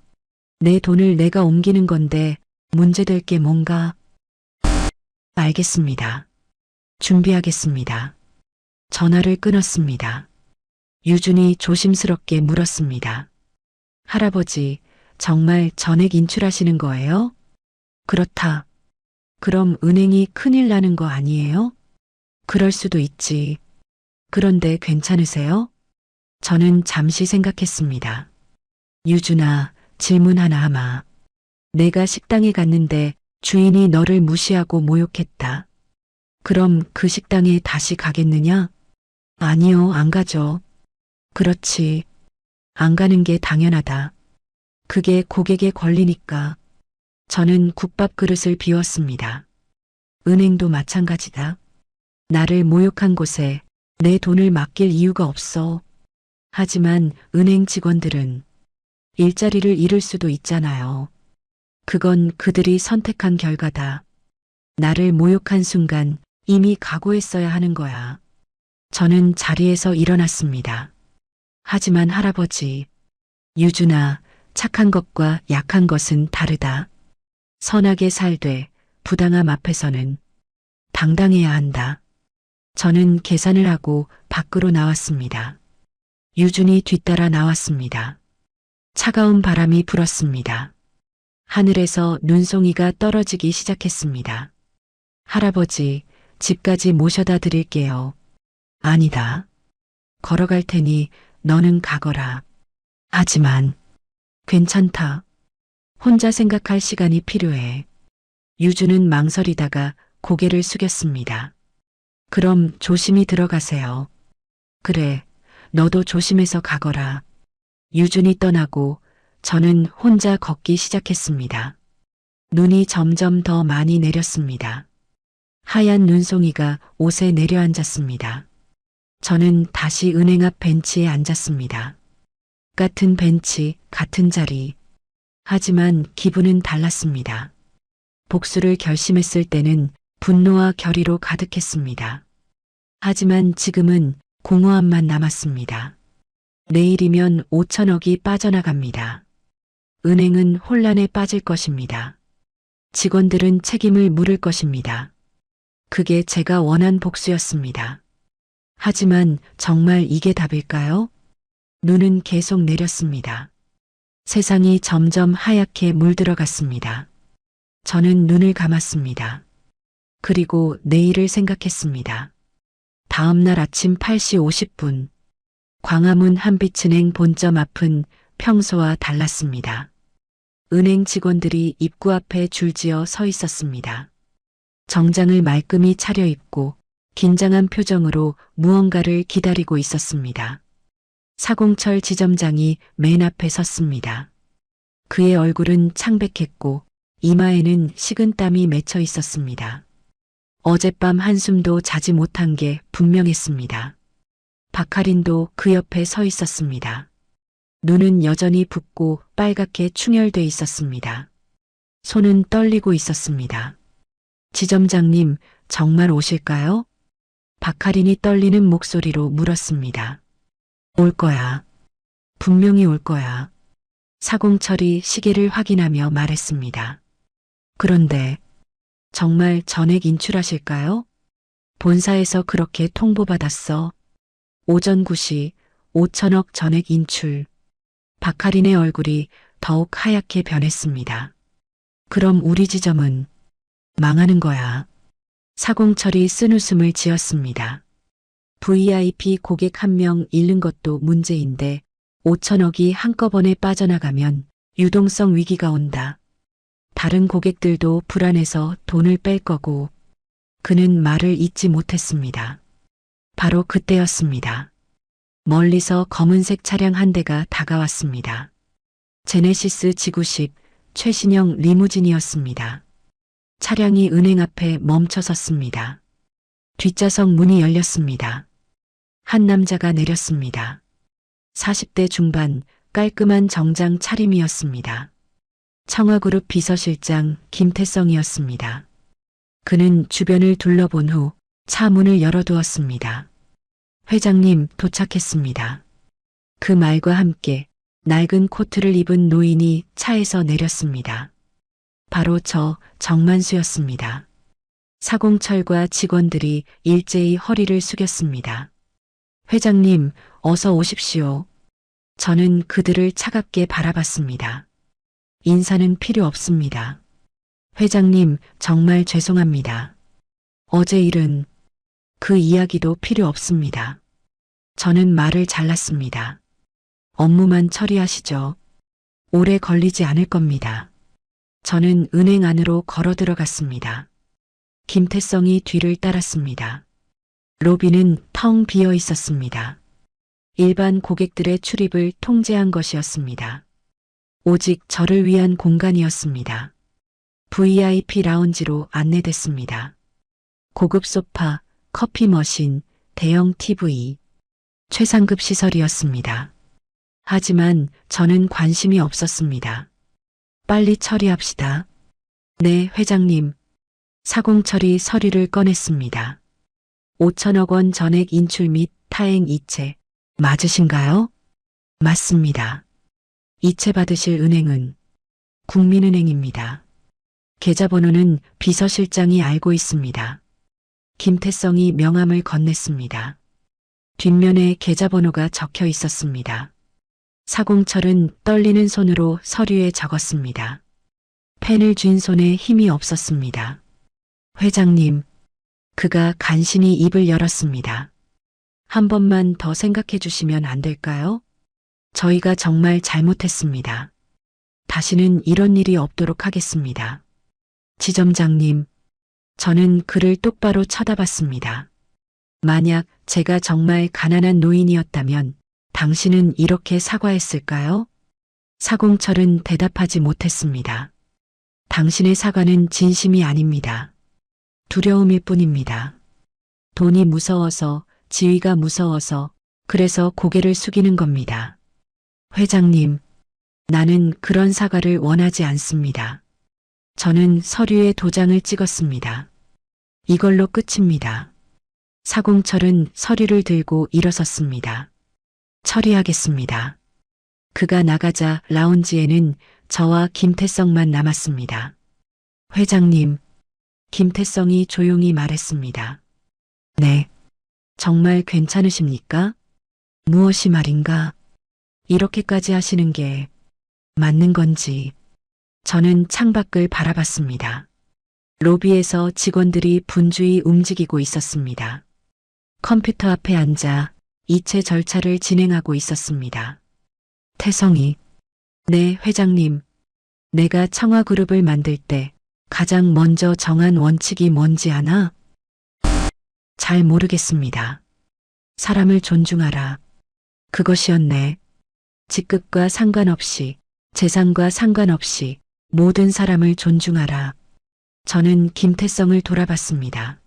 내 돈을 내가 옮기는 건데 문제될 게 뭔가? 알겠습니다. 준비하겠습니다. 전화를 끊었습니다. 유준이 조심스럽게 물었습니다. 할아버지, 정말 전액 인출하시는 거예요? 그렇다. 그럼 은행이 큰일 나는 거 아니에요? 그럴 수도 있지. 그런데 괜찮으세요? 저는 잠시 생각했습니다. 유준아, 질문 하나 하마. 내가 식당에 갔는데 주인이 너를 무시하고 모욕했다. 그럼 그 식당에 다시 가겠느냐? 아니요, 안 가죠. 그렇지. 안 가는 게 당연하다. 그게 고객의 권리니까. 저는 국밥 그릇을 비웠습니다. 은행도 마찬가지다. 나를 모욕한 곳에 내 돈을 맡길 이유가 없어. 하지만 은행 직원들은 일자리를 잃을 수도 있잖아요. 그건 그들이 선택한 결과다. 나를 모욕한 순간 이미 각오했어야 하는 거야. 저는 자리에서 일어났습니다. 하지만 할아버지, 유준아, 착한 것과 약한 것은 다르다. 선하게 살되 부당함 앞에서는 당당해야 한다. 저는 계산을 하고 밖으로 나왔습니다. 유준이 뒤따라 나왔습니다. 차가운 바람이 불었습니다. 하늘에서 눈송이가 떨어지기 시작했습니다. 할아버지, 집까지 모셔다 드릴게요. 아니다. 걸어갈 테니 너는 가거라. 하지만 괜찮다. 혼자 생각할 시간이 필요해. 유주는 망설이다가 고개를 숙였습니다. 그럼 조심히 들어가세요. 그래, 너도 조심해서 가거라. 유준이 떠나고 저는 혼자 걷기 시작했습니다. 눈이 점점 더 많이 내렸습니다. 하얀 눈송이가 옷에 내려앉았습니다. 저는 다시 은행 앞 벤치에 앉았습니다. 같은 벤치, 같은 자리. 하지만 기분은 달랐습니다. 복수를 결심했을 때는 분노와 결의로 가득했습니다. 하지만 지금은 공허함만 남았습니다. 내일이면 5천억이 빠져나갑니다. 은행은 혼란에 빠질 것입니다. 직원들은 책임을 물을 것입니다. 그게 제가 원한 복수였습니다. 하지만 정말 이게 답일까요? 눈은 계속 내렸습니다. 세상이 점점 하얗게 물들어갔습니다. 저는 눈을 감았습니다. 그리고 내일을 생각했습니다. 다음 날 아침 8시 50분. 광화문 한빛은행 본점 앞은 평소와 달랐습니다. 은행 직원들이 입구 앞에 줄지어 서 있었습니다. 정장을 말끔히 차려입고 긴장한 표정으로 무언가를 기다리고 있었습니다. 사공철 지점장이 맨 앞에 섰습니다. 그의 얼굴은 창백했고 이마에는 식은땀이 맺혀 있었습니다. 어젯밤 한숨도 자지 못한 게 분명했습니다. 박하린도 그 옆에 서 있었습니다. 눈은 여전히 붓고 빨갛게 충혈돼 있었습니다. 손은 떨리고 있었습니다. 지점장님, 정말 오실까요? 박하린이 떨리는 목소리로 물었습니다. 올 거야. 분명히 올 거야. 사공철이 시계를 확인하며 말했습니다. 그런데 정말 전액 인출하실까요? 본사에서 그렇게 통보받았어. 오전 9시 5천억 전액 인출. 박하린의 얼굴이 더욱 하얗게 변했습니다. 그럼 우리 지점은 망하는 거야. 사공철이 쓴웃음을 지었습니다. VIP 고객 한 명 잃는 것도 문제인데 5천억이 한꺼번에 빠져나가면 유동성 위기가 온다. 다른 고객들도 불안해서 돈을 뺄 거고. 그는 말을 잇지 못했습니다. 바로 그때였습니다. 멀리서 검은색 차량 한 대가 다가왔습니다. 제네시스 지구식 최신형 리무진이었습니다. 차량이 은행 앞에 멈춰 섰습니다. 뒷좌석 문이 열렸습니다. 한 남자가 내렸습니다. 40대 중반 깔끔한 정장 차림이었습니다. 청와그룹 비서실장 김태성이었습니다. 그는 주변을 둘러본 후 차 문을 열어두었습니다. 회장님 도착했습니다. 그 말과 함께 낡은 코트를 입은 노인이 차에서 내렸습니다. 바로 저 정만수였습니다. 사공철과 직원들이 일제히 허리를 숙였습니다. 회장님, 어서 오십시오. 저는 그들을 차갑게 바라봤습니다. 인사는 필요 없습니다. 회장님, 정말 죄송합니다. 어제 일은 그 이야기도 필요 없습니다. 저는 말을 잘랐습니다. 업무만 처리하시죠. 오래 걸리지 않을 겁니다. 저는 은행 안으로 걸어 들어갔습니다. 김태성이 뒤를 따랐습니다. 로비는 텅 비어 있었습니다. 일반 고객들의 출입을 통제한 것이었습니다. 오직 저를 위한 공간이었습니다. VIP 라운지로 안내됐습니다. 고급 소파, 커피 머신, 대형 TV, 최상급 시설이었습니다. 하지만 저는 관심이 없었습니다. 빨리 처리합시다. 네, 회장님. 사공철이 서류를 꺼냈습니다. 5천억 원 전액 인출 및 타행 이체 맞으신가요? 맞습니다. 이체 받으실 은행은 국민은행입니다. 계좌번호는 비서실장이 알고 있습니다. 김태성이 명함을 건넸습니다. 뒷면에 계좌번호가 적혀 있었습니다. 사공철은 떨리는 손으로 서류에 적었습니다. 펜을 쥔 손에 힘이 없었습니다. 회장님, 그가 간신히 입을 열었습니다. 한 번만 더 생각해 주시면 안 될까요? 저희가 정말 잘못했습니다. 다시는 이런 일이 없도록 하겠습니다. 지점장님, 저는 그를 똑바로 쳐다봤습니다. 만약 제가 정말 가난한 노인이었다면 당신은 이렇게 사과했을까요? 사공철은 대답하지 못했습니다. 당신의 사과는 진심이 아닙니다. 두려움일 뿐입니다. 돈이 무서워서, 지위가 무서워서, 그래서 고개를 숙이는 겁니다. 회장님, 나는 그런 사과를 원하지 않습니다. 저는 서류에 도장을 찍었습니다. 이걸로 끝입니다. 사공철은 서류를 들고 일어섰습니다. 처리하겠습니다. 그가 나가자 라운지에는 저와 김태성만 남았습니다. 회장님, 김태성이 조용히 말했습니다. 네, 정말 괜찮으십니까? 무엇이 말인가? 이렇게까지 하시는 게 맞는 건지. 저는 창밖을 바라봤습니다. 로비에서 직원들이 분주히 움직이고 있었습니다. 컴퓨터 앞에 앉아 이체 절차를 진행하고 있었습니다. 태성이, 네, 회장님. 내가 청화그룹을 만들 때 가장 먼저 정한 원칙이 뭔지 아나? 잘 모르겠습니다. 사람을 존중하라. 그것이었네. 직급과 상관없이, 재산과 상관없이 모든 사람을 존중하라. 저는 김태성을 돌아봤습니다.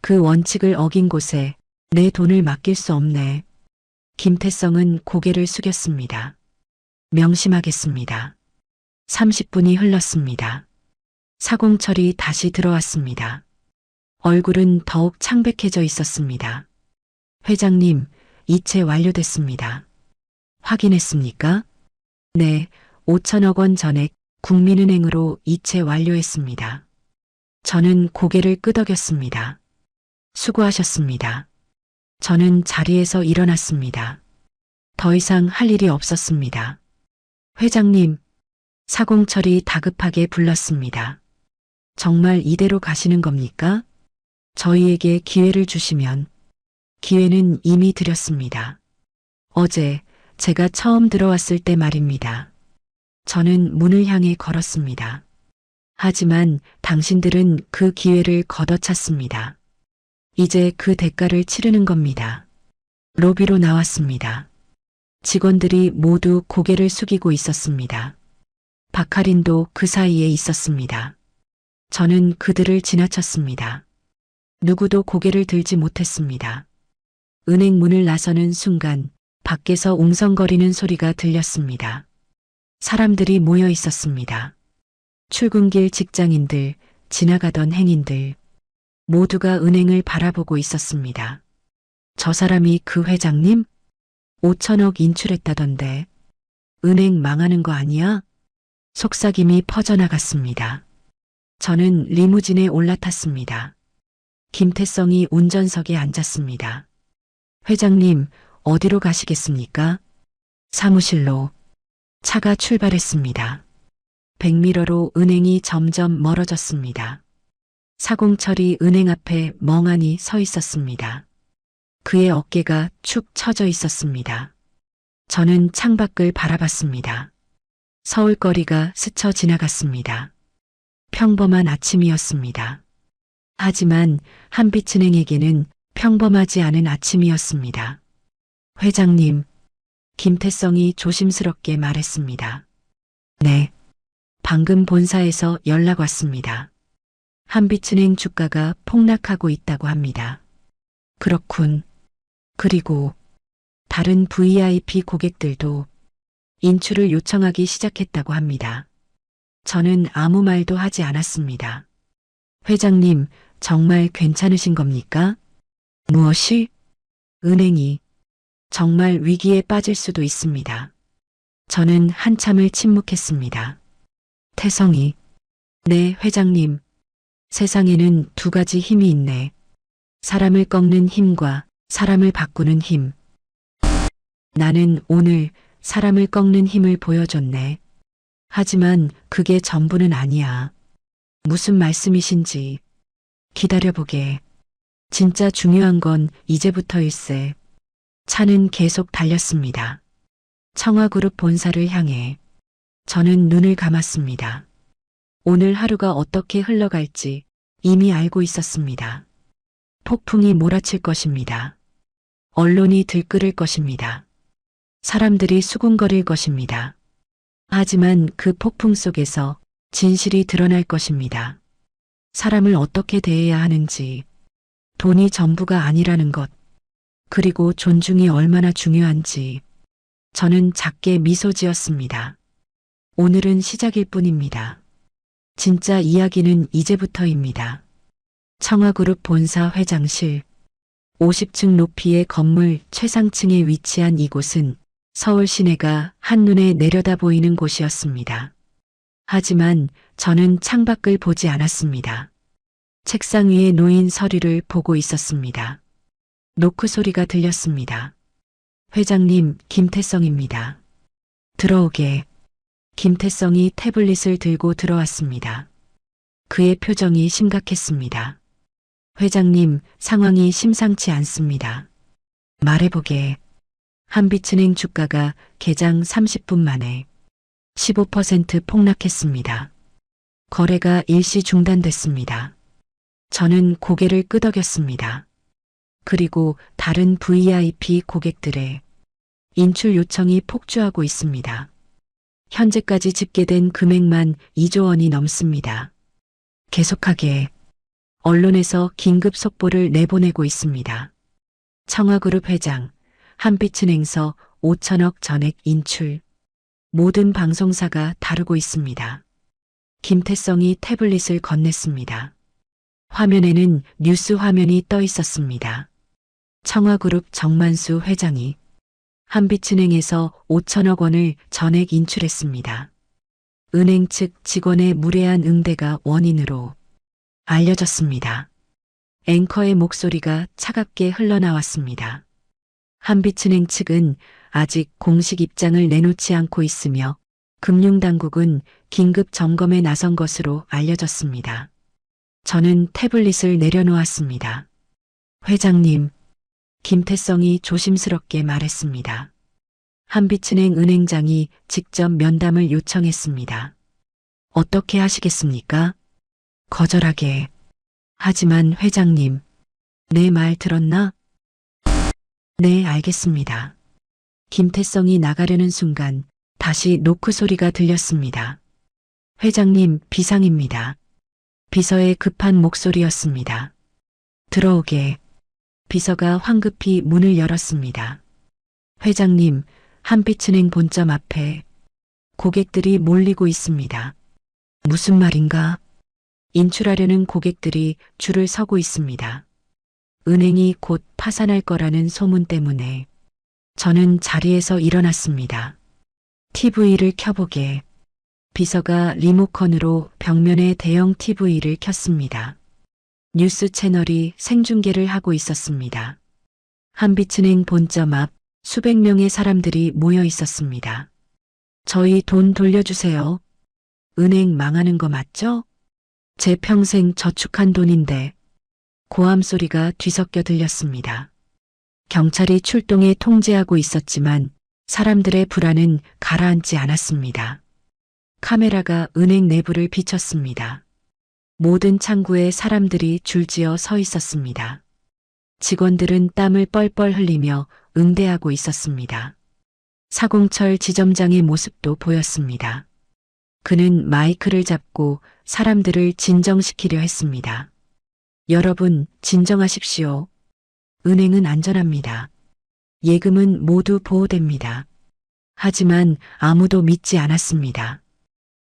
그 원칙을 어긴 곳에 내 돈을 맡길 수 없네. 김태성은 고개를 숙였습니다. 명심하겠습니다. 30분이 흘렀습니다. 사공철이 다시 들어왔습니다. 얼굴은 더욱 창백해져 있었습니다. 회장님, 이체 완료됐습니다. 확인했습니까? 네, 5천억 원 전액 국민은행으로 이체 완료했습니다. 저는 고개를 끄덕였습니다. 수고하셨습니다. 저는 자리에서 일어났습니다. 더 이상 할 일이 없었습니다. 회장님, 사공철이 다급하게 불렀습니다. 정말 이대로 가시는 겁니까? 저희에게 기회를 주시면. 기회는 이미 드렸습니다. 어제 제가 처음 들어왔을 때 말입니다. 저는 문을 향해 걸었습니다. 하지만 당신들은 그 기회를 걷어찼습니다. 이제 그 대가를 치르는 겁니다. 로비로 나왔습니다. 직원들이 모두 고개를 숙이고 있었습니다. 박하린도 그 사이에 있었습니다. 저는 그들을 지나쳤습니다. 누구도 고개를 들지 못했습니다. 은행 문을 나서는 순간 밖에서 웅성거리는 소리가 들렸습니다. 사람들이 모여 있었습니다. 출근길 직장인들, 지나가던 행인들, 모두가 은행을 바라보고 있었습니다. 저 사람이 그 회장님? 5천억 인출했다던데. 은행 망하는 거 아니야? 속삭임이 퍼져나갔습니다. 저는 리무진에 올라탔습니다. 김태성이 운전석에 앉았습니다. 회장님, 어디로 가시겠습니까? 사무실로. 차가 출발했습니다. 백미러로 은행이 점점 멀어졌습니다. 사공철이 은행 앞에 멍하니 서 있었습니다. 그의 어깨가 축 처져 있었습니다. 저는 창밖을 바라봤습니다. 서울거리가 스쳐 지나갔습니다. 평범한 아침이었습니다. 하지만 한빛은행에게는 평범하지 않은 아침이었습니다. 회장님, 김태성이 조심스럽게 말했습니다. 네, 방금 본사에서 연락 왔습니다. 한빛은행 주가가 폭락하고 있다고 합니다. 그렇군. 그리고 다른 VIP 고객들도 인출을 요청하기 시작했다고 합니다. 저는 아무 말도 하지 않았습니다. 회장님, 정말 괜찮으신 겁니까? 무엇이? 은행이 정말 위기에 빠질 수도 있습니다. 저는 한참을 침묵했습니다. 태성이, 네, 회장님. 세상에는 두 가지 힘이 있네. 사람을 꺾는 힘과 사람을 바꾸는 힘. 나는 오늘 사람을 꺾는 힘을 보여줬네. 하지만 그게 전부는 아니야. 무슨 말씀이신지 기다려보게. 진짜 중요한 건 이제부터일세. 차는 계속 달렸습니다. 청화그룹 본사를 향해. 저는 눈을 감았습니다. 오늘 하루가 어떻게 흘러갈지 이미 알고 있었습니다. 폭풍이 몰아칠 것입니다. 언론이 들끓을 것입니다. 사람들이 수군거릴 것입니다. 하지만 그 폭풍 속에서 진실이 드러날 것입니다. 사람을 어떻게 대해야 하는지, 돈이 전부가 아니라는 것, 그리고 존중이 얼마나 중요한지, 저는 작게 미소 지었습니다. 오늘은 시작일 뿐입니다. 진짜 이야기는 이제부터입니다. 청와그룹 본사 회장실, 50층 높이의 건물 최상층에 위치한 이곳은 서울 시내가 한눈에 내려다 보이는 곳이었습니다. 하지만 저는 창밖을 보지 않았습니다. 책상 위에 놓인 서류를 보고 있었습니다. 노크 소리가 들렸습니다. 회장님, 김태성입니다. 들어오게. 김태성이 태블릿을 들고 들어왔습니다. 그의 표정이 심각했습니다. 회장님, 상황이 심상치 않습니다. 말해보게. 한빛은행 주가가 개장 30분 만에 15% 폭락했습니다. 거래가 일시 중단됐습니다. 저는 고개를 끄덕였습니다. 그리고 다른 VIP 고객들의 인출 요청이 폭주하고 있습니다. 현재까지 집계된 금액만 2조 원이 넘습니다. 계속하게 언론에서 긴급 속보를 내보내고 있습니다. 청와그룹 회장, 한빛은행서 5천억 전액 인출. 모든 방송사가 다루고 있습니다. 김태성이 태블릿을 건넸습니다. 화면에는 뉴스 화면이 떠 있었습니다. 청와그룹 정만수 회장이 한빛은행에서 5천억 원을 전액 인출했습니다. 은행 측 직원의 무례한 응대가 원인으로 알려졌습니다. 앵커의 목소리가 차갑게 흘러나왔습니다. 한빛은행 측은 아직 공식 입장을 내놓지 않고 있으며 금융당국은 긴급 점검에 나선 것으로 알려졌습니다. 저는 태블릿을 내려놓았습니다. 회장님, 김태성이 조심스럽게 말했습니다. 한빛은행 은행장이 직접 면담을 요청했습니다. 어떻게 하시겠습니까? 거절하게. 하지만 회장님, 내 말 들었나? 네, 알겠습니다. 김태성이 나가려는 순간 다시 노크 소리가 들렸습니다. 회장님, 비상입니다. 비서의 급한 목소리였습니다. 들어오게. 비서가 황급히 문을 열었습니다. 회장님, 한빛은행 본점 앞에 고객들이 몰리고 있습니다. 무슨 말인가? 인출하려는 고객들이 줄을 서고 있습니다. 은행이 곧 파산할 거라는 소문 때문에 저는 자리에서 일어났습니다. TV를 켜보게. 비서가 리모컨으로 벽면에 대형 TV를 켰습니다. 뉴스 채널이 생중계를 하고 있었습니다. 한빛은행 본점 앞 수백 명의 사람들이 모여 있었습니다. 저희 돈 돌려주세요. 은행 망하는 거 맞죠? 제 평생 저축한 돈인데. 고함 소리가 뒤섞여 들렸습니다. 경찰이 출동해 통제하고 있었지만 사람들의 불안은 가라앉지 않았습니다. 카메라가 은행 내부를 비쳤습니다. 모든 창구에 사람들이 줄지어 서 있었습니다. 직원들은 땀을 뻘뻘 흘리며 응대하고 있었습니다. 사공철 지점장의 모습도 보였습니다. 그는 마이크를 잡고 사람들을 진정시키려 했습니다. 여러분, 진정하십시오. 은행은 안전합니다. 예금은 모두 보호됩니다. 하지만 아무도 믿지 않았습니다.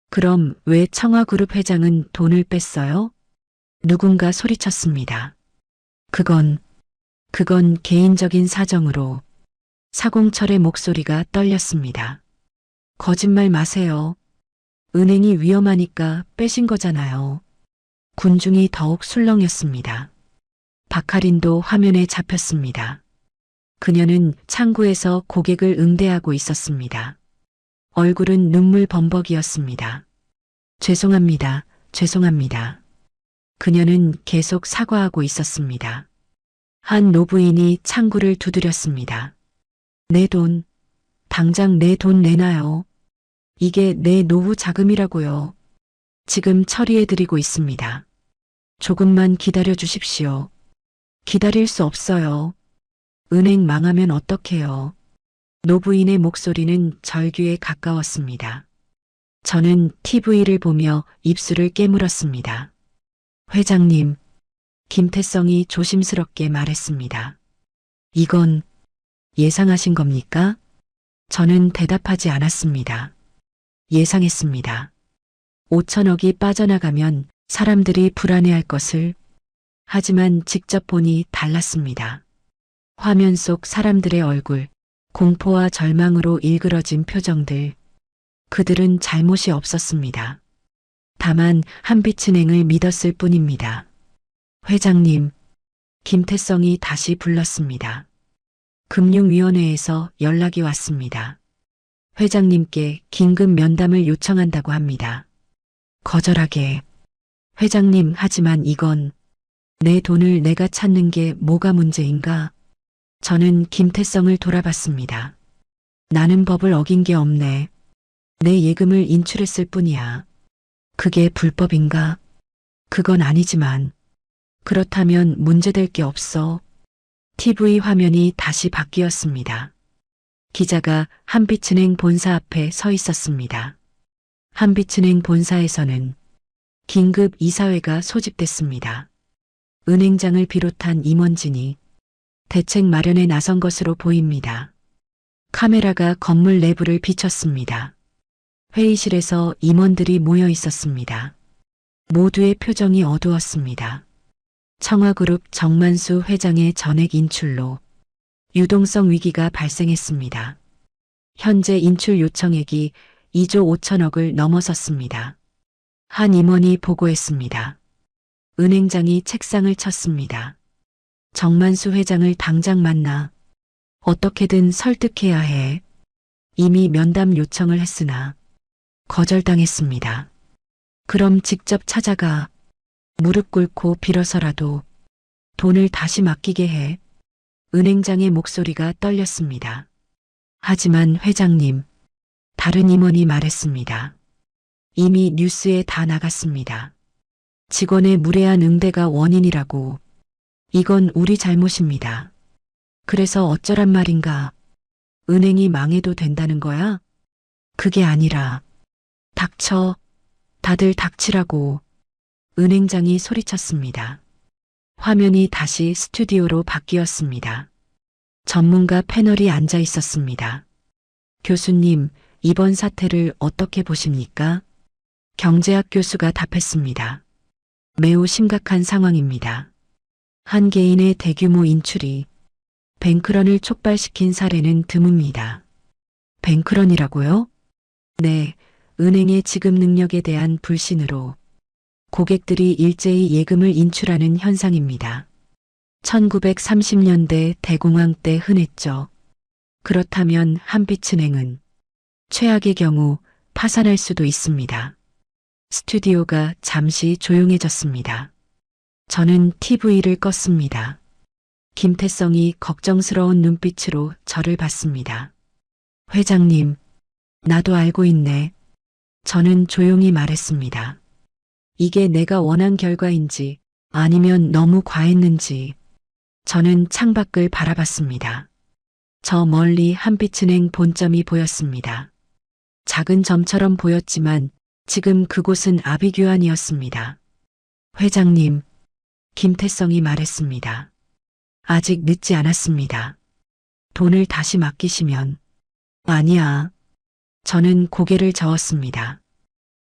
그럼 왜 청와그룹 회장은 돈을 뺐어요? 누군가 소리쳤습니다. 그건 개인적인 사정으로. 사공철의 목소리가 떨렸습니다. 거짓말 마세요. 은행이 위험하니까 빼신 거잖아요. 군중이 더욱 술렁였습니다. 박하린도 화면에 잡혔습니다. 그녀는 창구에서 고객을 응대하고 있었습니다. 얼굴은 눈물 범벅이었습니다. 죄송합니다. 죄송합니다. 그녀는 계속 사과하고 있었습니다. 한 노부인이 창구를 두드렸습니다. 내 돈, 당장 내 돈 내놔요. 이게 내 노후 자금이라고요. 지금 처리해드리고 있습니다. 조금만 기다려 주십시오. 기다릴 수 없어요. 은행 망하면 어떡해요. 노부인의 목소리는 절규에 가까웠습니다. 저는 TV를 보며 입술을 깨물었습니다. 회장님, 김태성이 조심스럽게 말했습니다. 이건 예상하신 겁니까? 저는 대답하지 않았습니다. 예상했습니다. 5천억이 빠져나가면 사람들이 불안해할 것을. 하지만 직접 보니 달랐습니다. 화면 속 사람들의 얼굴, 공포와 절망으로 일그러진 표정들. 그들은 잘못이 없었습니다. 다만 한빛은행을 믿었을 뿐입니다. 회장님, 김태성이 다시 불렀습니다. 금융위원회에서 연락이 왔습니다. 회장님께 긴급 면담을 요청한다고 합니다. 거절하게. 회장님, 하지만 이건 내 돈을 내가 찾는 게 뭐가 문제인가? 저는 김태성을 돌아봤습니다. 나는 법을 어긴 게 없네. 내 예금을 인출했을 뿐이야. 그게 불법인가? 그건 아니지만. 그렇다면 문제될 게 없어. TV 화면이 다시 바뀌었습니다. 기자가 한빛은행 본사 앞에 서 있었습니다. 한빛은행 본사에서는 긴급 이사회가 소집됐습니다. 은행장을 비롯한 임원진이 대책 마련에 나선 것으로 보입니다. 카메라가 건물 내부를 비췄습니다. 회의실에서 임원들이 모여 있었습니다. 모두의 표정이 어두웠습니다. 청와그룹 정만수 회장의 전액 인출로 유동성 위기가 발생했습니다. 현재 인출 요청액이 2조 5천억을 넘어섰습니다. 한 임원이 보고했습니다. 은행장이 책상을 쳤습니다. 정만수 회장을 당장 만나. 어떻게든 설득해야 해. 이미 면담 요청을 했으나 거절당했습니다. 그럼 직접 찾아가. 무릎 꿇고 빌어서라도 돈을 다시 맡기게 해. 은행장의 목소리가 떨렸습니다. 하지만 회장님, 다른 임원이 말했습니다. 이미 뉴스에 다 나갔습니다. 직원의 무례한 응대가 원인이라고. 이건 우리 잘못입니다. 그래서 어쩌란 말인가? 은행이 망해도 된다는 거야? 그게 아니라. 닥쳐. 다들 닥치라고. 은행장이 소리쳤습니다. 화면이 다시 스튜디오로 바뀌었습니다. 전문가 패널이 앉아 있었습니다. 교수님, 이번 사태를 어떻게 보십니까? 경제학 교수가 답했습니다. 매우 심각한 상황입니다. 한 개인의 대규모 인출이 뱅크런을 촉발시킨 사례는 드뭅니다. 뱅크런이라고요? 네, 은행의 지급 능력에 대한 불신으로 고객들이 일제히 예금을 인출하는 현상입니다. 1930년대 대공황 때 흔했죠. 그렇다면 한빛은행은 최악의 경우 파산할 수도 있습니다. 스튜디오가 잠시 조용해졌습니다. 저는 TV를 껐습니다. 김태성이 걱정스러운 눈빛으로 저를 봤습니다. 회장님, 나도 알고 있네. 저는 조용히 말했습니다. 이게 내가 원한 결과인지 아니면 너무 과했는지. 저는 창밖을 바라봤습니다. 저 멀리 한빛은행 본점이 보였습니다. 작은 점처럼 보였지만 지금 그곳은 아비규환이었습니다. 회장님, 김태성이 말했습니다. 아직 늦지 않았습니다. 돈을 다시 맡기시면. 아니야. 저는 고개를 저었습니다.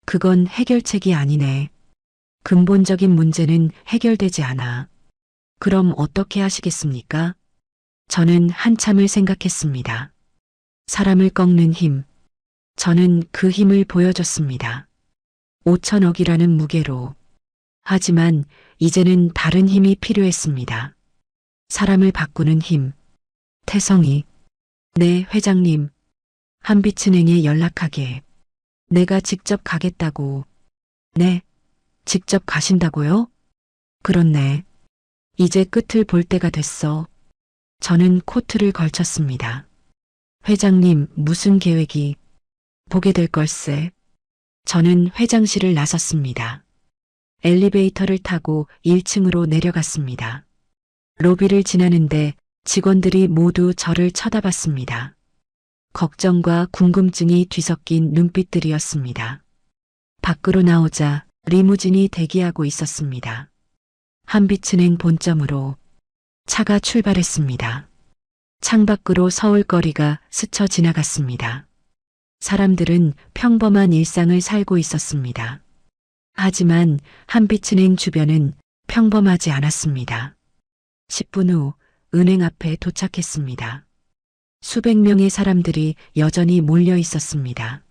그건 해결책이 아니네. 근본적인 문제는 해결되지 않아. 그럼 어떻게 하시겠습니까? 저는 한참을 생각했습니다. 사람을 꺾는 힘. 저는 그 힘을 보여줬습니다. 5천억이라는 무게로. 하지만 이제는 다른 힘이 필요했습니다. 사람을 바꾸는 힘. 태성이. 네, 회장님. 한빛은행에 연락하게. 내가 직접 가겠다고. 네, 직접 가신다고요? 그렇네. 이제 끝을 볼 때가 됐어. 저는 코트를 걸쳤습니다. 회장님, 무슨 계획이? 보게 될 걸세. 저는 회장실을 나섰습니다. 엘리베이터를 타고 1층으로 내려갔습니다. 로비를 지나는데 직원들이 모두 저를 쳐다봤습니다. 걱정과 궁금증이 뒤섞인 눈빛들이었습니다. 밖으로 나오자 리무진이 대기하고 있었습니다. 한빛은행 본점으로 차가 출발했습니다. 창밖으로 서울거리가 스쳐 지나갔습니다. 사람들은 평범한 일상을 살고 있었습니다. 하지만 한빛은행 주변은 평범하지 않았습니다. 10분 후 은행 앞에 도착했습니다. 수백 명의 사람들이 여전히 몰려 있었습니다.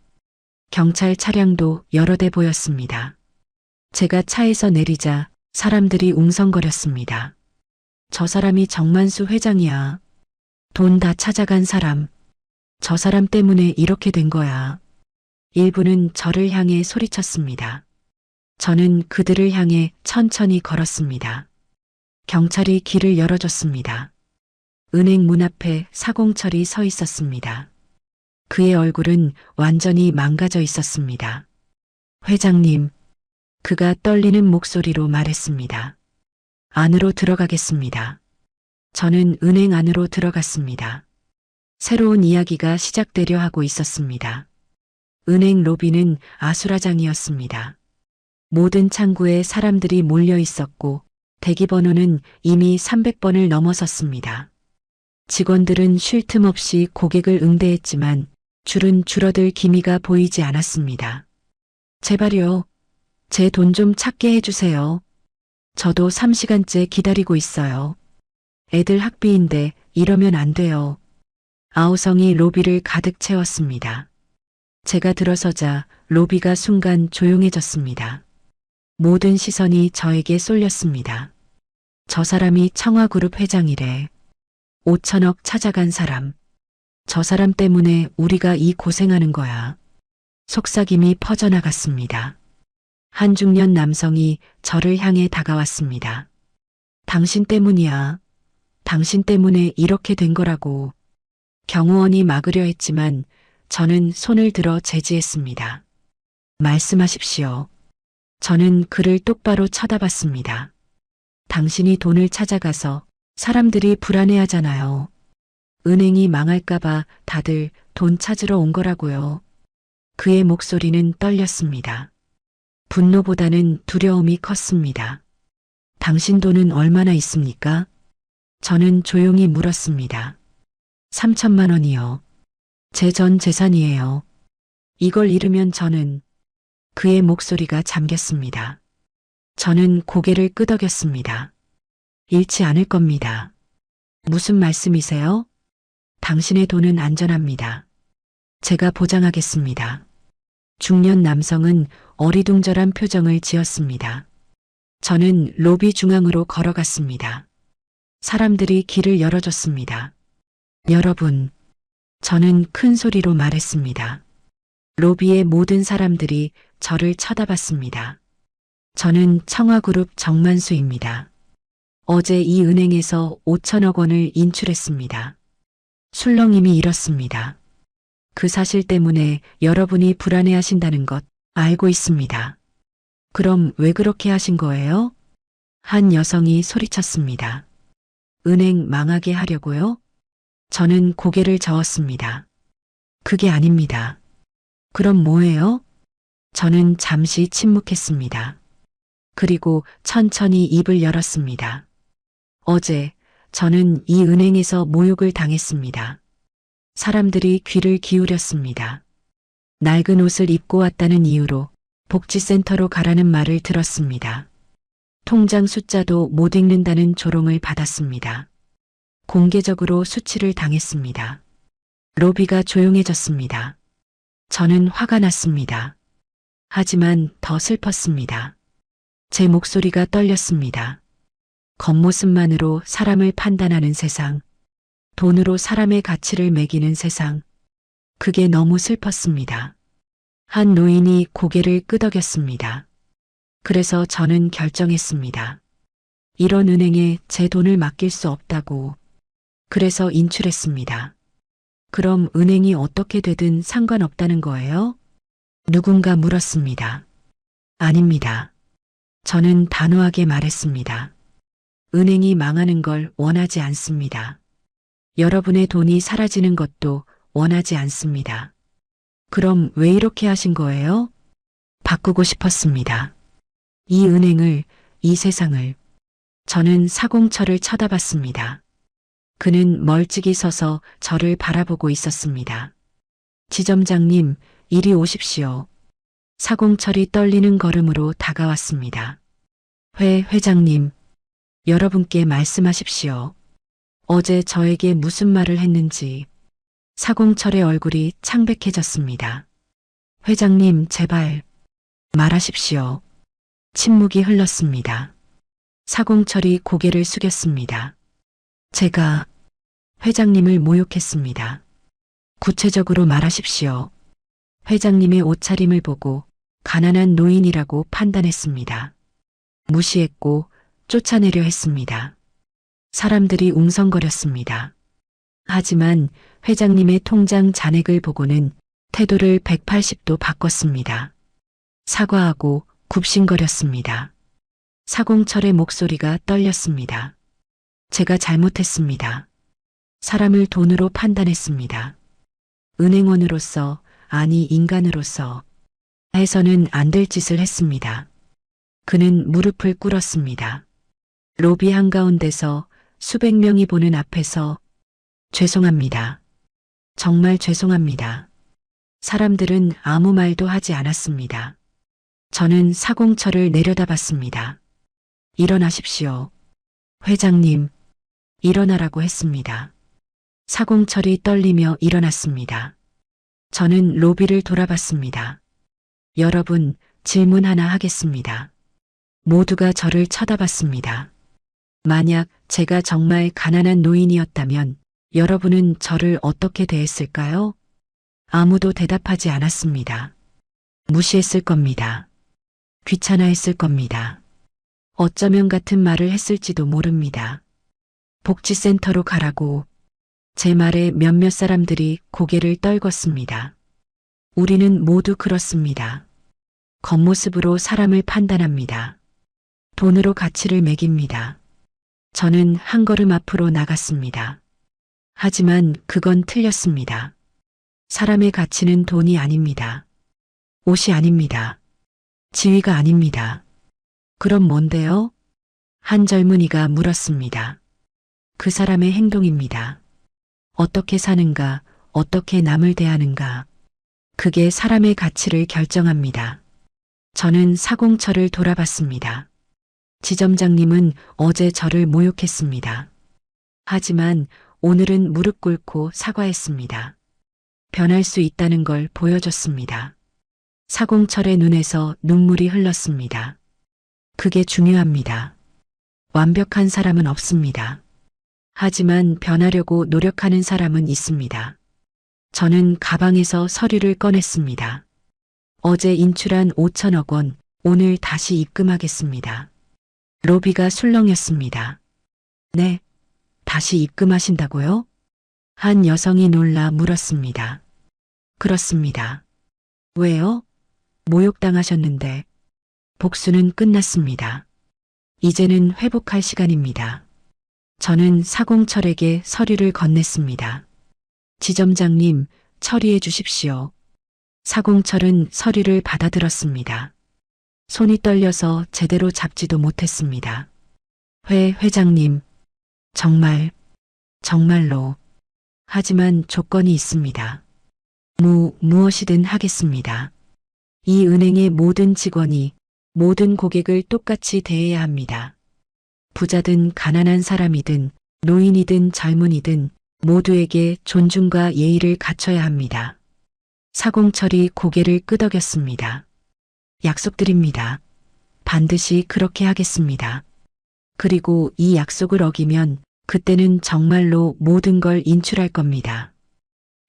경찰 차량도 여러 대 보였습니다. 제가 차에서 내리자 사람들이 웅성거렸습니다. 저 사람이 정만수 회장이야. 돈 다 찾아간 사람. 저 사람 때문에 이렇게 된 거야. 일부는 저를 향해 소리쳤습니다. 저는 그들을 향해 천천히 걸었습니다. 경찰이 길을 열어줬습니다. 은행 문 앞에 사공철이 서 있었습니다. 그의 얼굴은 완전히 망가져 있었습니다. 회장님, 그가 떨리는 목소리로 말했습니다. 안으로 들어가겠습니다. 저는 은행 안으로 들어갔습니다. 새로운 이야기가 시작되려 하고 있었습니다. 은행 로비는 아수라장이었습니다. 모든 창구에 사람들이 몰려 있었고 대기번호는 이미 300번을 넘어섰습니다. 직원들은 쉴 틈 없이 고객을 응대했지만 줄은 줄어들 기미가 보이지 않았습니다. 제발요. 제 돈 좀 찾게 해주세요. 저도 3시간째 기다리고 있어요. 애들 학비인데 이러면 안 돼요. 아우성이 로비를 가득 채웠습니다. 제가 들어서자 로비가 순간 조용해졌습니다. 모든 시선이 저에게 쏠렸습니다. 저 사람이 청와그룹 회장이래. 5천억 찾아간 사람. 저 사람 때문에 우리가 이 고생하는 거야. 속삭임이 퍼져나갔습니다. 한 중년 남성이 저를 향해 다가왔습니다. 당신 때문이야. 당신 때문에 이렇게 된 거라고. 경호원이 막으려 했지만 저는 손을 들어 제지했습니다. 말씀하십시오. 저는 그를 똑바로 쳐다봤습니다. 당신이 돈을 찾아가서 사람들이 불안해하잖아요. 은행이 망할까봐 다들 돈 찾으러 온 거라고요. 그의 목소리는 떨렸습니다. 분노보다는 두려움이 컸습니다. 당신 돈은 얼마나 있습니까? 저는 조용히 물었습니다. 3천만 원이요. 제 전 재산이에요. 이걸 잃으면 저는 그의 목소리가 잠겼습니다. 저는 고개를 끄덕였습니다. 잃지 않을 겁니다. 무슨 말씀이세요? 당신의 돈은 안전합니다. 제가 보장하겠습니다. 중년 남성은 어리둥절한 표정을 지었습니다. 저는 로비 중앙으로 걸어갔습니다. 사람들이 길을 열어줬습니다. 여러분, 저는 큰 소리로 말했습니다. 로비의 모든 사람들이 저를 쳐다봤습니다. 저는 청와그룹 정만수입니다. 어제 이 은행에서 5천억 원을 인출했습니다. 술렁임이 잃었습니다. 그 사실 때문에 여러분이 불안해하신다는 것 알고 있습니다. 그럼 왜 그렇게 하신 거예요? 한 여성이 소리쳤습니다. 은행 망하게 하려고요? 저는 고개를 저었습니다. 그게 아닙니다. 그럼 뭐예요? 저는 잠시 침묵했습니다. 그리고 천천히 입을 열었습니다. 어제 저는 이 은행에서 모욕을 당했습니다. 사람들이 귀를 기울였습니다. 낡은 옷을 입고 왔다는 이유로 복지센터로 가라는 말을 들었습니다. 통장 숫자도 못 읽는다는 조롱을 받았습니다. 공개적으로 수치를 당했습니다. 로비가 조용해졌습니다. 저는 화가 났습니다. 하지만 더 슬펐습니다. 제 목소리가 떨렸습니다. 겉모습만으로 사람을 판단하는 세상, 돈으로 사람의 가치를 매기는 세상, 그게 너무 슬펐습니다. 한 노인이 고개를 끄덕였습니다. 그래서 저는 결정했습니다. 이런 은행에 제 돈을 맡길 수 없다고. 그래서 인출했습니다. 그럼 은행이 어떻게 되든 상관없다는 거예요? 누군가 물었습니다. 아닙니다. 저는 단호하게 말했습니다. 은행이 망하는 걸 원하지 않습니다. 여러분의 돈이 사라지는 것도 원하지 않습니다. 그럼 왜 이렇게 하신 거예요? 바꾸고 싶었습니다. 이 은행을, 이 세상을. 저는 사공철을 쳐다봤습니다. 그는 멀찍이 서서 저를 바라보고 있었습니다. 지점장님, 이리 오십시오. 사공철이 떨리는 걸음으로 다가왔습니다. 회장님, 여러분께 말씀하십시오. 어제 저에게 무슨 말을 했는지. 사공철의 얼굴이 창백해졌습니다. 회장님, 제발 말하십시오. 침묵이 흘렀습니다. 사공철이 고개를 숙였습니다. 제가 회장님을 모욕했습니다. 구체적으로 말하십시오. 회장님의 옷차림을 보고 가난한 노인이라고 판단했습니다. 무시했고 쫓아내려 했습니다. 사람들이 웅성거렸습니다. 하지만 회장님의 통장 잔액을 보고는 태도를 180도 바꿨습니다. 사과하고 굽신거렸습니다. 사공철의 목소리가 떨렸습니다. 제가 잘못했습니다. 사람을 돈으로 판단했습니다. 은행원으로서, 아니 인간으로서 해서는 안 될 짓을 했습니다. 그는 무릎을 꿇었습니다. 로비 한가운데서 수백 명이 보는 앞에서 죄송합니다. 정말 죄송합니다. 사람들은 아무 말도 하지 않았습니다. 저는 사공철을 내려다봤습니다. 일어나십시오. 회장님, 일어나라고 했습니다. 사공철이 떨리며 일어났습니다. 저는 로비를 돌아봤습니다. 여러분, 질문 하나 하겠습니다. 모두가 저를 쳐다봤습니다. 만약 제가 정말 가난한 노인이었다면 여러분은 저를 어떻게 대했을까요? 아무도 대답하지 않았습니다. 무시했을 겁니다. 귀찮아했을 겁니다. 어쩌면 같은 말을 했을지도 모릅니다. 복지센터로 가라고. 제 말에 몇몇 사람들이 고개를 떨궜습니다. 우리는 모두 그렇습니다. 겉모습으로 사람을 판단합니다. 돈으로 가치를 매깁니다. 저는 한 걸음 앞으로 나갔습니다. 하지만 그건 틀렸습니다. 사람의 가치는 돈이 아닙니다. 옷이 아닙니다. 지위가 아닙니다. 그럼 뭔데요? 한 젊은이가 물었습니다. 그 사람의 행동입니다. 어떻게 사는가, 어떻게 남을 대하는가. 그게 사람의 가치를 결정합니다. 저는 사공철을 돌아봤습니다. 지점장님은 어제 저를 모욕했습니다. 하지만 오늘은 무릎 꿇고 사과했습니다. 변할 수 있다는 걸 보여줬습니다. 사공철의 눈에서 눈물이 흘렀습니다. 그게 중요합니다. 완벽한 사람은 없습니다. 하지만 변하려고 노력하는 사람은 있습니다. 저는 가방에서 서류를 꺼냈습니다. 어제 인출한 5천억 원, 오늘 다시 입금하겠습니다. 로비가 술렁였습니다. 네, 다시 입금하신다고요? 한 여성이 놀라 물었습니다. 그렇습니다. 왜요? 모욕당하셨는데. 복수는 끝났습니다. 이제는 회복할 시간입니다. 저는 사공철에게 서류를 건넸습니다. 지점장님, 처리해 주십시오. 사공철은 서류를 받아들었습니다. 손이 떨려서 제대로 잡지도 못했습니다. 회장님, 정말로. 하지만 조건이 있습니다. 무엇이든 하겠습니다. 이 은행의 모든 직원이 모든 고객을 똑같이 대해야 합니다. 부자든 가난한 사람이든 노인이든 젊은이든 모두에게 존중과 예의를 갖춰야 합니다. 사공철이 고개를 끄덕였습니다. 약속드립니다. 반드시 그렇게 하겠습니다. 그리고 이 약속을 어기면 그때는 정말로 모든 걸 인출할 겁니다.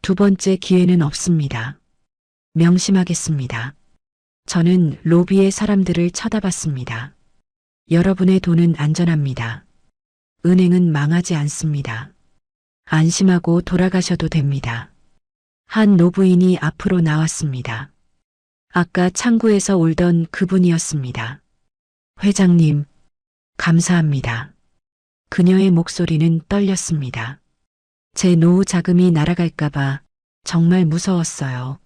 두 번째 기회는 없습니다. 명심하겠습니다. 저는 로비의 사람들을 쳐다봤습니다. 여러분의 돈은 안전합니다. 은행은 망하지 않습니다. 안심하고 돌아가셔도 됩니다. 한 노부인이 앞으로 나왔습니다. 아까 창구에서 울던 그분이었습니다. 회장님, 감사합니다. 그녀의 목소리는 떨렸습니다. 제 노후 자금이 날아갈까봐 정말 무서웠어요.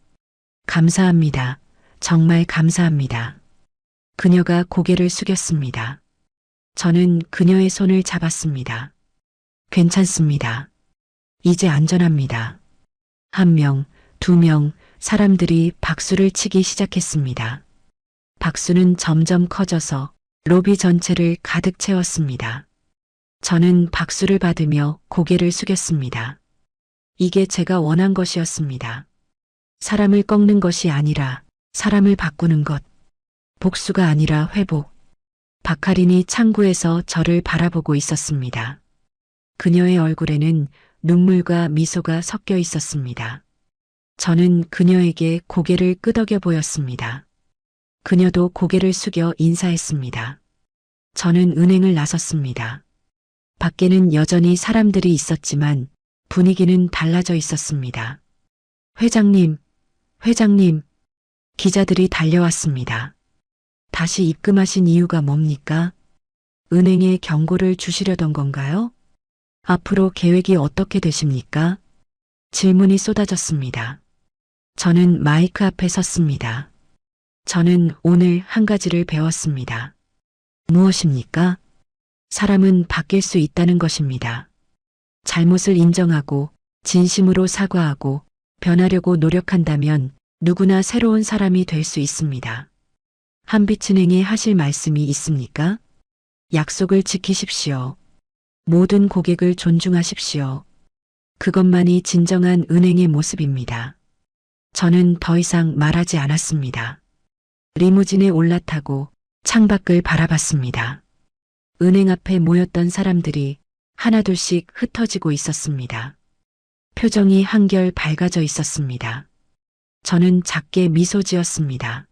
감사합니다. 정말 감사합니다. 그녀가 고개를 숙였습니다. 저는 그녀의 손을 잡았습니다. 괜찮습니다. 이제 안전합니다. 한 명, 두 명, 사람들이 박수를 치기 시작했습니다. 박수는 점점 커져서 로비 전체를 가득 채웠습니다. 저는 박수를 받으며 고개를 숙였습니다. 이게 제가 원한 것이었습니다. 사람을 꺾는 것이 아니라 사람을 바꾸는 것. 복수가 아니라 회복. 박하린이 창구에서 저를 바라보고 있었습니다. 그녀의 얼굴에는 눈물과 미소가 섞여 있었습니다. 저는 그녀에게 고개를 끄덕여 보였습니다. 그녀도 고개를 숙여 인사했습니다. 저는 은행을 나섰습니다. 밖에는 여전히 사람들이 있었지만 분위기는 달라져 있었습니다. 회장님, 회장님, 기자들이 달려왔습니다. 다시 입금하신 이유가 뭡니까? 은행에 경고를 주시려던 건가요? 앞으로 계획이 어떻게 되십니까? 질문이 쏟아졌습니다. 저는 마이크 앞에 섰습니다. 저는 오늘 한 가지를 배웠습니다. 무엇입니까? 사람은 바뀔 수 있다는 것입니다. 잘못을 인정하고 진심으로 사과하고 변하려고 노력한다면 누구나 새로운 사람이 될 수 있습니다. 한빛은행에 하실 말씀이 있습니까? 약속을 지키십시오. 모든 고객을 존중하십시오. 그것만이 진정한 은행의 모습입니다. 저는 더 이상 말하지 않았습니다. 리무진에 올라타고 창밖을 바라봤습니다. 은행 앞에 모였던 사람들이 하나둘씩 흩어지고 있었습니다. 표정이 한결 밝아져 있었습니다. 저는 작게 미소 지었습니다.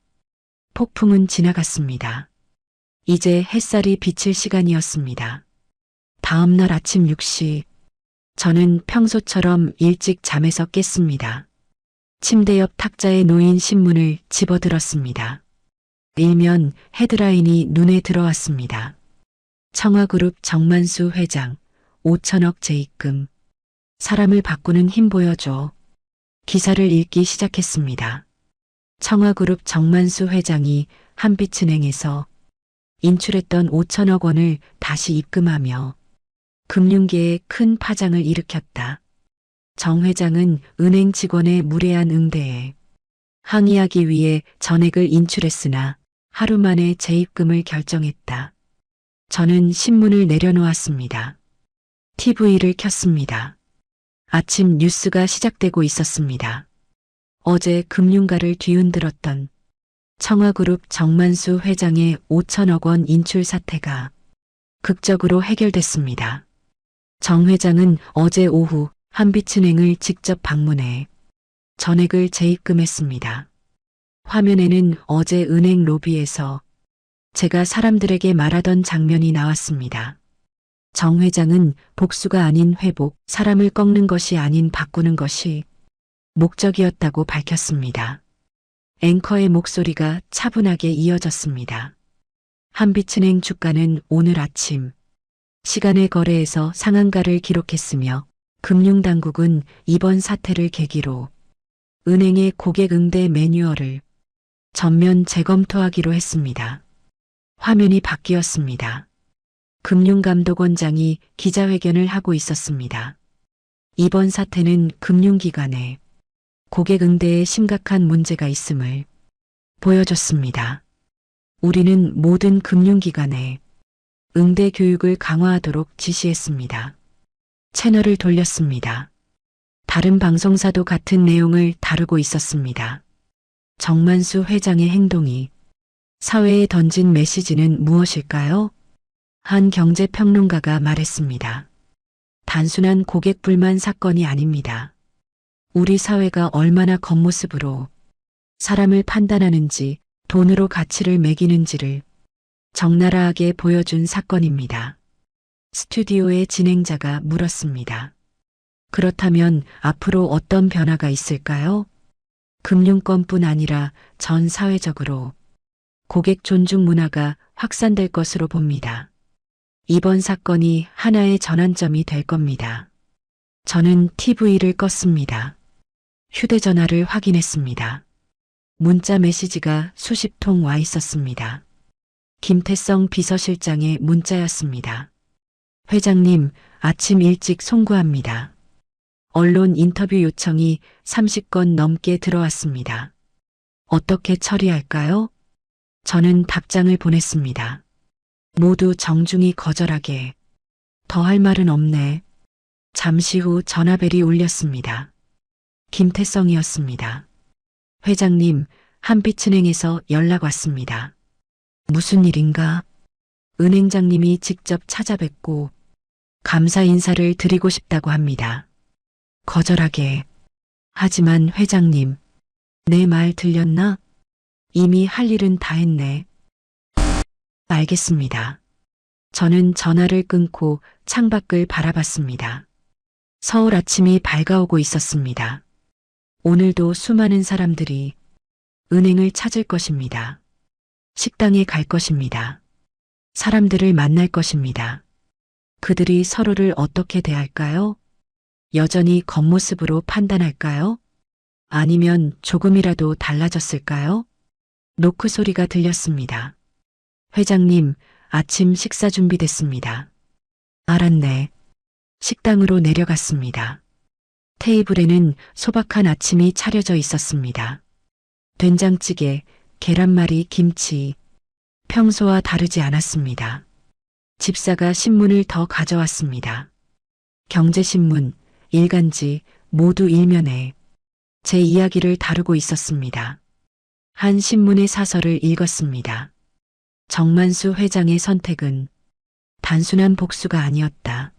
폭풍은 지나갔습니다. 이제 햇살이 비칠 시간이었습니다. 다음 날 아침 6시, 저는 평소처럼 일찍 잠에서 깼습니다. 침대 옆 탁자에 놓인 신문을 집어들었습니다. 일면 헤드라인이 눈에 들어왔습니다. 청와그룹 정만수 회장, 5천억 재입금. 사람을 바꾸는 힘 보여줘. 기사를 읽기 시작했습니다. 청와그룹 정만수 회장이 한빛은행에서 인출했던 5천억 원을 다시 입금하며 금융계에 큰 파장을 일으켰다. 정 회장은 은행 직원의 무례한 응대에 항의하기 위해 전액을 인출했으나 하루 만에 재입금을 결정했다. 저는 신문을 내려놓았습니다. TV를 켰습니다. 아침 뉴스가 시작되고 있었습니다. 어제 금융가를 뒤흔들었던 청와그룹 정만수 회장의 5천억 원 인출 사태가 극적으로 해결됐습니다. 정 회장은 어제 오후 한빛은행을 직접 방문해 전액을 재입금했습니다. 화면에는 어제 은행 로비에서 제가 사람들에게 말하던 장면이 나왔습니다. 정 회장은 복수가 아닌 회복, 사람을 꺾는 것이 아닌 바꾸는 것이 목적이었다고 밝혔습니다. 앵커의 목소리가 차분하게 이어졌습니다. 한빛은행 주가는 오늘 아침 시간의 거래에서 상한가를 기록했으며 금융당국은 이번 사태를 계기로 은행의 고객 응대 매뉴얼을 전면 재검토하기로 했습니다. 화면이 바뀌었습니다. 금융감독원장이 기자회견을 하고 있었습니다. 이번 사태는 금융기관에 고객 응대에 심각한 문제가 있음을 보여줬습니다. 우리는 모든 금융기관에 응대 교육을 강화하도록 지시했습니다. 채널을 돌렸습니다. 다른 방송사도 같은 내용을 다루고 있었습니다. 정만수 회장의 행동이 사회에 던진 메시지는 무엇일까요? 한 경제평론가가 말했습니다. 단순한 고객 불만 사건이 아닙니다. 우리 사회가 얼마나 겉모습으로 사람을 판단하는지, 돈으로 가치를 매기는지를 적나라하게 보여준 사건입니다. 스튜디오의 진행자가 물었습니다. 그렇다면 앞으로 어떤 변화가 있을까요? 금융권뿐 아니라 전 사회적으로 고객 존중 문화가 확산될 것으로 봅니다. 이번 사건이 하나의 전환점이 될 겁니다. 저는 TV를 껐습니다. 휴대전화를 확인했습니다. 문자 메시지가 수십 통 와 있었습니다. 김태성 비서실장의 문자였습니다. 회장님, 아침 일찍 송구합니다. 언론 인터뷰 요청이 30건 넘게 들어왔습니다. 어떻게 처리할까요? 저는 답장을 보냈습니다. 모두 정중히 거절하게. 더 할 말은 없네. 잠시 후 전화벨이 울렸습니다. 김태성이었습니다. 회장님, 한빛은행에서 연락 왔습니다. 무슨 일인가? 은행장님이 직접 찾아뵙고 감사 인사를 드리고 싶다고 합니다. 거절하게. 하지만 회장님, 내 말 들렸나? 이미 할 일은 다 했네. 알겠습니다. 저는 전화를 끊고 창밖을 바라봤습니다. 서울 아침이 밝아오고 있었습니다. 오늘도 수많은 사람들이 은행을 찾을 것입니다. 식당에 갈 것입니다. 사람들을 만날 것입니다. 그들이 서로를 어떻게 대할까요? 여전히 겉모습으로 판단할까요? 아니면 조금이라도 달라졌을까요? 노크 소리가 들렸습니다. 회장님, 아침 식사 준비됐습니다. 알았네. 식당으로 내려갔습니다. 테이블에는 소박한 아침이 차려져 있었습니다. 된장찌개, 계란말이, 김치. 평소와 다르지 않았습니다. 집사가 신문을 더 가져왔습니다. 경제신문, 일간지 모두 일면에 제 이야기를 다루고 있었습니다. 한 신문의 사설을 읽었습니다. 정만수 회장의 선택은 단순한 복수가 아니었다.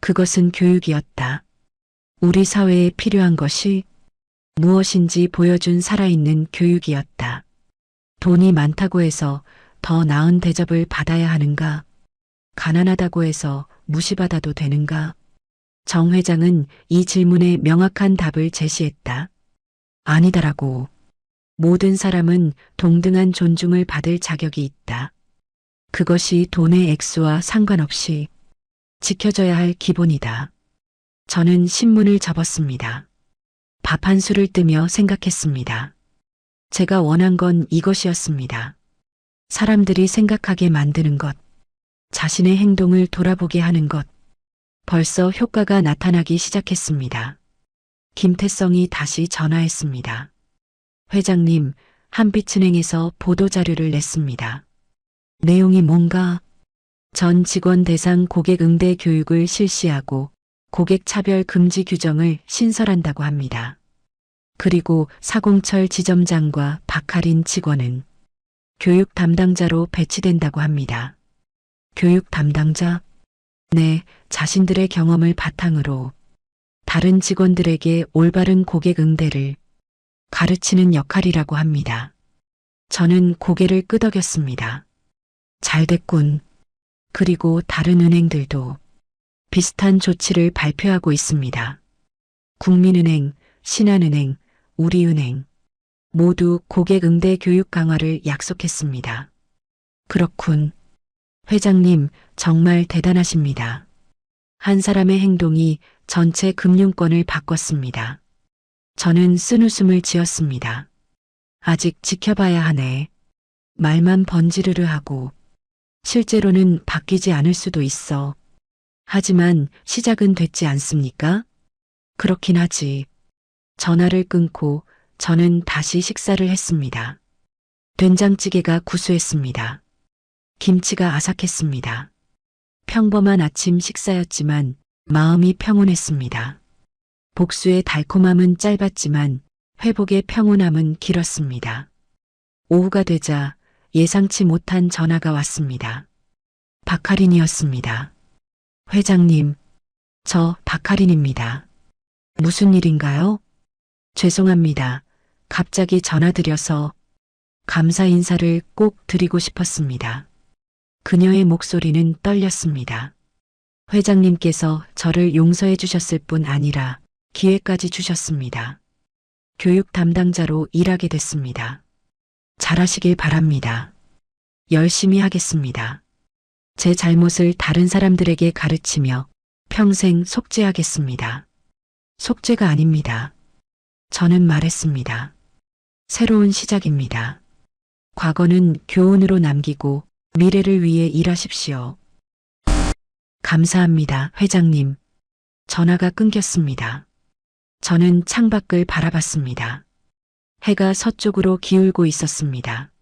그것은 교육이었다. 우리 사회에 필요한 것이 무엇인지 보여준 살아있는 교육이었다. 돈이 많다고 해서 더 나은 대접을 받아야 하는가? 가난하다고 해서 무시받아도 되는가? 정 회장은 이 질문에 명확한 답을 제시했다. 아니다라고. 모든 사람은 동등한 존중을 받을 자격이 있다. 그것이 돈의 액수와 상관없이 지켜져야 할 기본이다. 저는 신문을 접었습니다. 밥 한 술을 뜨며 생각했습니다. 제가 원한 건 이것이었습니다. 사람들이 생각하게 만드는 것, 자신의 행동을 돌아보게 하는 것. 벌써 효과가 나타나기 시작했습니다. 김태성이 다시 전화했습니다. 회장님, 한빛은행에서 보도자료를 냈습니다. 내용이 뭔가? 전 직원 대상 고객 응대 교육을 실시하고 고객 차별 금지 규정을 신설한다고 합니다. 그리고 사공철 지점장과 박하린 직원은 교육 담당자로 배치된다고 합니다. 교육 담당자? 네, 자신들의 경험을 바탕으로 다른 직원들에게 올바른 고객 응대를 가르치는 역할이라고 합니다. 저는 고개를 끄덕였습니다. 잘 됐군. 그리고 다른 은행들도 비슷한 조치를 발표하고 있습니다. 국민은행, 신한은행, 우리은행 모두 고객 응대 교육 강화를 약속했습니다. 그렇군. 회장님, 정말 대단하십니다. 한 사람의 행동이 전체 금융권을 바꿨습니다. 저는 쓴웃음을 지었습니다. 아직 지켜봐야 하네. 말만 번지르르 하고 실제로는 바뀌지 않을 수도 있어. 하지만 시작은 됐지 않습니까? 그렇긴 하지. 전화를 끊고 저는 다시 식사를 했습니다. 된장찌개가 구수했습니다. 김치가 아삭했습니다. 평범한 아침 식사였지만 마음이 평온했습니다. 복수의 달콤함은 짧았지만 회복의 평온함은 길었습니다. 오후가 되자 예상치 못한 전화가 왔습니다. 박하린이었습니다. 회장님, 저 박하린입니다. 무슨 일인가요? 죄송합니다. 갑자기 전화드려서 감사 인사를 꼭 드리고 싶었습니다. 그녀의 목소리는 떨렸습니다. 회장님께서 저를 용서해 주셨을 뿐 아니라 기회까지 주셨습니다. 교육 담당자로 일하게 됐습니다. 잘하시길 바랍니다. 열심히 하겠습니다. 제 잘못을 다른 사람들에게 가르치며 평생 속죄하겠습니다. 속죄가 아닙니다. 저는 말했습니다. 새로운 시작입니다. 과거는 교훈으로 남기고 미래를 위해 일하십시오. 감사합니다, 회장님. 전화가 끊겼습니다. 저는 창밖을 바라봤습니다. 해가 서쪽으로 기울고 있었습니다.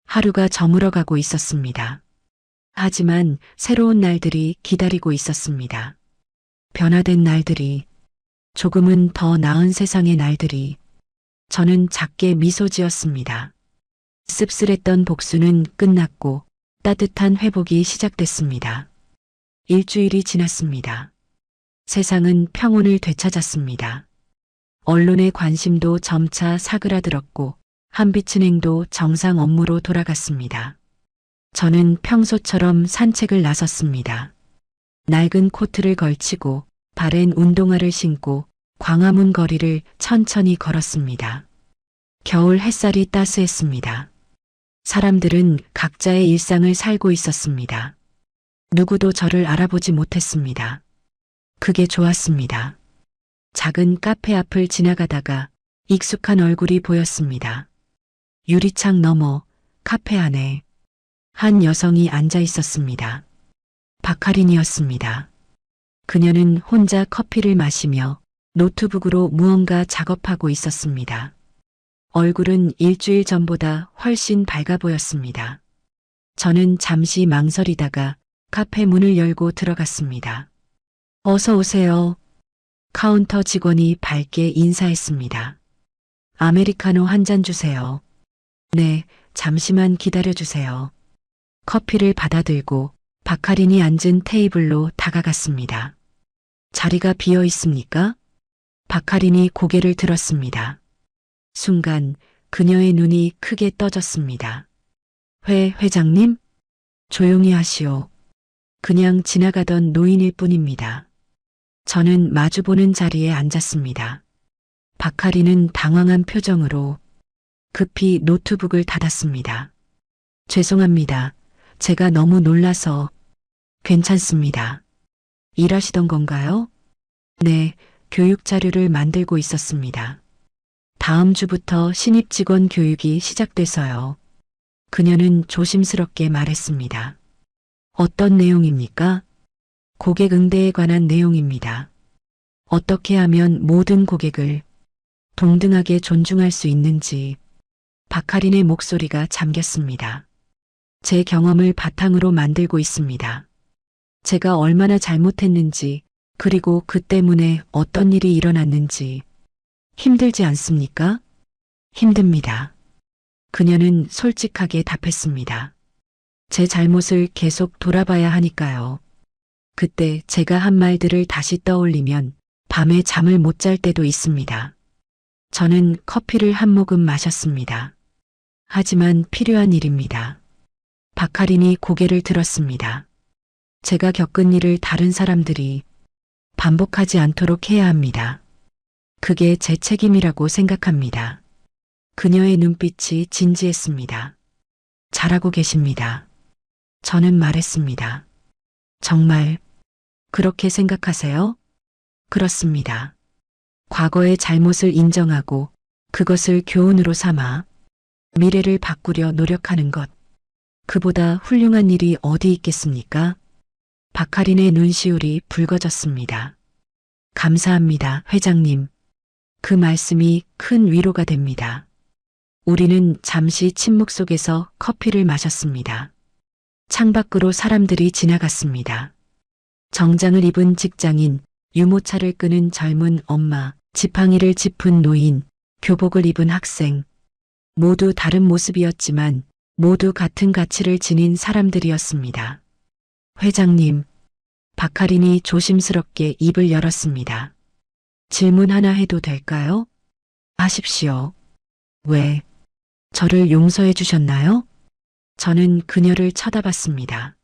하루가 저물어가고 있었습니다. 하지만 새로운 날들이 기다리고 있었습니다. 변화된 날들이, 조금은 더 나은 세상의 날들이. 저는 작게 미소 지었습니다. 씁쓸했던 복수는 끝났고 따뜻한 회복이 시작됐습니다. 일주일이 지났습니다. 세상은 평온을 되찾았습니다. 언론의 관심도 점차 사그라들었고 한빛은행도 정상 업무로 돌아갔습니다. 저는 평소처럼 산책을 나섰습니다. 낡은 코트를 걸치고 바랜 운동화를 신고 광화문 거리를 천천히 걸었습니다. 겨울 햇살이 따스했습니다. 사람들은 각자의 일상을 살고 있었습니다. 누구도 저를 알아보지 못했습니다. 그게 좋았습니다. 작은 카페 앞을 지나가다가 익숙한 얼굴이 보였습니다. 유리창 너머 카페 안에 한 여성이 앉아 있었습니다. 박하린이었습니다. 그녀는 혼자 커피를 마시며 노트북으로 무언가 작업하고 있었습니다. 얼굴은 일주일 전보다 훨씬 밝아 보였습니다. 저는 잠시 망설이다가 카페 문을 열고 들어갔습니다. 어서 오세요. 카운터 직원이 밝게 인사했습니다. 아메리카노 한 잔 주세요. 네, 잠시만 기다려주세요. 커피를 받아들고 박하린이 앉은 테이블로 다가갔습니다. 자리가 비어 있습니까? 박하린이 고개를 들었습니다. 순간 그녀의 눈이 크게 떠졌습니다. 회장님? 조용히 하시오. 그냥 지나가던 노인일 뿐입니다. 저는 마주보는 자리에 앉았습니다. 박하린은 당황한 표정으로 급히 노트북을 닫았습니다. 죄송합니다. 제가 너무 놀라서. 괜찮습니다. 일하시던 건가요? 네, 교육 자료를 만들고 있었습니다. 다음 주부터 신입 직원 교육이 시작돼서요. 그녀는 조심스럽게 말했습니다. 어떤 내용입니까? 고객 응대에 관한 내용입니다. 어떻게 하면 모든 고객을 동등하게 존중할 수 있는지. 박하린의 목소리가 잠겼습니다. 제 경험을 바탕으로 만들고 있습니다. 제가 얼마나 잘못했는지, 그리고 그 때문에 어떤 일이 일어났는지. 힘들지 않습니까? 힘듭니다. 그녀는 솔직하게 답했습니다. 제 잘못을 계속 돌아봐야 하니까요. 그때 제가 한 말들을 다시 떠올리면 밤에 잠을 못 잘 때도 있습니다. 저는 커피를 한 모금 마셨습니다. 하지만 필요한 일입니다. 박하린이 고개를 들었습니다. 제가 겪은 일을 다른 사람들이 반복하지 않도록 해야 합니다. 그게 제 책임이라고 생각합니다. 그녀의 눈빛이 진지했습니다. 잘하고 계십니다. 저는 말했습니다. 정말 그렇게 생각하세요? 그렇습니다. 과거의 잘못을 인정하고 그것을 교훈으로 삼아 미래를 바꾸려 노력하는 것. 그보다 훌륭한 일이 어디 있겠습니까? 박하린의 눈시울이 붉어졌습니다. 감사합니다, 회장님. 그 말씀이 큰 위로가 됩니다. 우리는 잠시 침묵 속에서 커피를 마셨습니다. 창밖으로 사람들이 지나갔습니다. 정장을 입은 직장인, 유모차를 끄는 젊은 엄마, 지팡이를 짚은 노인, 교복을 입은 학생. 모두 다른 모습이었지만 모두 같은 가치를 지닌 사람들이었습니다. 회장님, 박하린이 조심스럽게 입을 열었습니다. 질문 하나 해도 될까요? 하십시오. 왜? 저를 용서해 주셨나요? 저는 그녀를 쳐다봤습니다.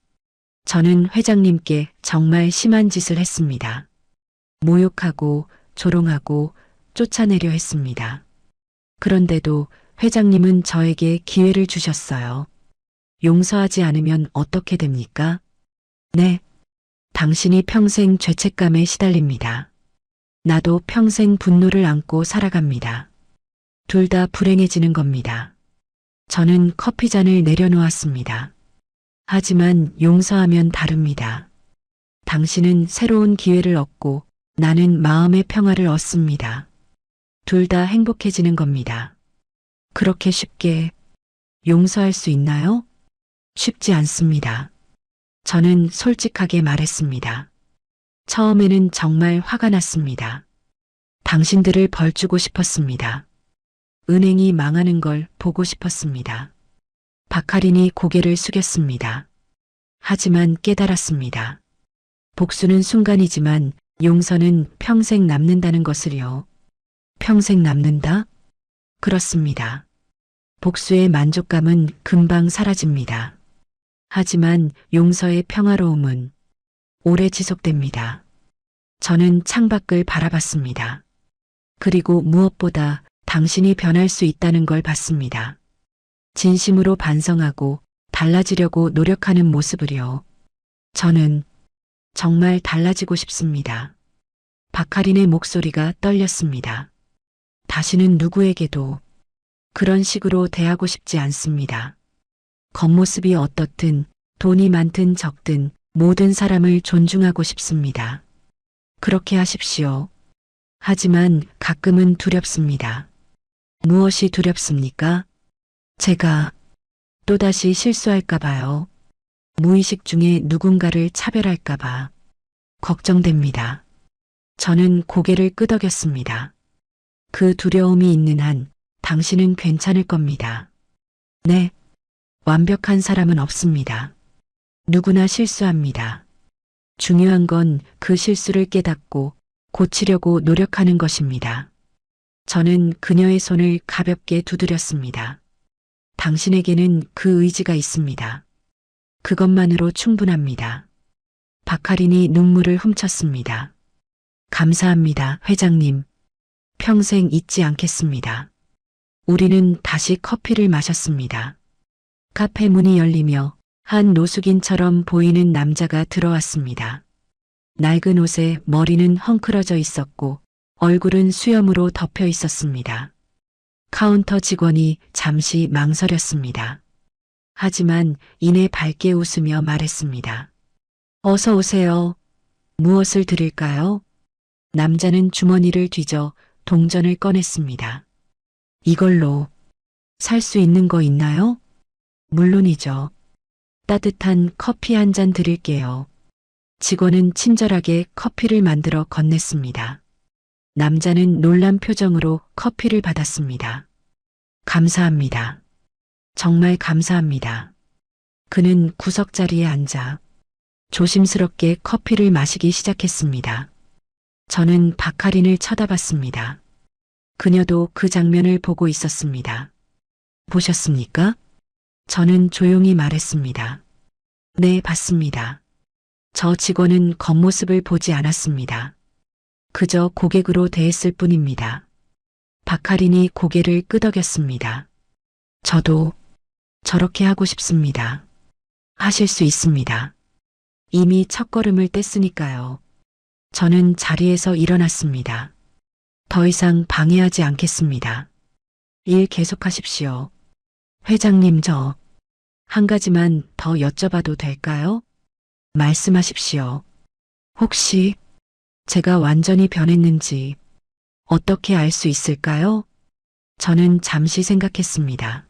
저는 회장님께 정말 심한 짓을 했습니다. 모욕하고 조롱하고 쫓아내려 했습니다. 그런데도 회장님은 저에게 기회를 주셨어요. 용서하지 않으면 어떻게 됩니까? 네. 당신이 평생 죄책감에 시달립니다. 나도 평생 분노를 안고 살아갑니다. 둘 다 불행해지는 겁니다. 저는 커피잔을 내려놓았습니다. 하지만 용서하면 다릅니다. 당신은 새로운 기회를 얻고 나는 마음의 평화를 얻습니다. 둘 다 행복해지는 겁니다. 그렇게 쉽게 용서할 수 있나요? 쉽지 않습니다. 저는 솔직하게 말했습니다. 처음에는 정말 화가 났습니다. 당신들을 벌주고 싶었습니다. 은행이 망하는 걸 보고 싶었습니다. 박하린이 고개를 숙였습니다. 하지만 깨달았습니다. 복수는 순간이지만 용서는 평생 남는다는 것을요. 평생 남는다? 그렇습니다. 복수의 만족감은 금방 사라집니다. 하지만 용서의 평화로움은 오래 지속됩니다. 저는 창밖을 바라봤습니다. 그리고 무엇보다 당신이 변할 수 있다는 걸 봤습니다. 진심으로 반성하고 달라지려고 노력하는 모습을요. 저는 정말 달라지고 싶습니다. 박하린의 목소리가 떨렸습니다. 다시는 누구에게도 그런 식으로 대하고 싶지 않습니다. 겉모습이 어떻든 돈이 많든 적든 모든 사람을 존중하고 싶습니다. 그렇게 하십시오. 하지만 가끔은 두렵습니다. 무엇이 두렵습니까? 제가 또다시 실수할까봐요. 무의식 중에 누군가를 차별할까봐 걱정됩니다. 저는 고개를 끄덕였습니다. 그 두려움이 있는 한 당신은 괜찮을 겁니다. 네, 완벽한 사람은 없습니다. 누구나 실수합니다. 중요한 건 그 실수를 깨닫고 고치려고 노력하는 것입니다. 저는 그녀의 손을 가볍게 두드렸습니다. 당신에게는 그 의지가 있습니다. 그것만으로 충분합니다. 박하린이 눈물을 훔쳤습니다. 감사합니다, 회장님. 평생 잊지 않겠습니다. 우리는 다시 커피를 마셨습니다. 카페 문이 열리며 한 노숙인처럼 보이는 남자가 들어왔습니다. 낡은 옷에 머리는 헝클어져 있었고 얼굴은 수염으로 덮여 있었습니다. 카운터 직원이 잠시 망설였습니다. 하지만 이내 밝게 웃으며 말했습니다. 어서 오세요. 무엇을 드릴까요? 남자는 주머니를 뒤져 동전을 꺼냈습니다. 이걸로 살 수 있는 거 있나요? 물론이죠. 따뜻한 커피 한 잔 드릴게요. 직원은 친절하게 커피를 만들어 건넸습니다. 남자는 놀란 표정으로 커피를 받았습니다. 감사합니다. 정말 감사합니다. 그는 구석자리에 앉아 조심스럽게 커피를 마시기 시작했습니다. 저는 박하린을 쳐다봤습니다. 그녀도 그 장면을 보고 있었습니다. 보셨습니까? 저는 조용히 말했습니다. 네, 봤습니다. 저 직원은 겉모습을 보지 않았습니다. 그저 고객으로 대했을 뿐입니다. 박하린이 고개를 끄덕였습니다. 저도 저렇게 하고 싶습니다. 하실 수 있습니다. 이미 첫걸음을 뗐으니까요. 저는 자리에서 일어났습니다. 더 이상 방해하지 않겠습니다. 일 계속하십시오. 회장님, 저 한 가지만 더 여쭤봐도 될까요? 말씀하십시오. 혹시 제가 완전히 변했는지 어떻게 알 수 있을까요? 저는 잠시 생각했습니다.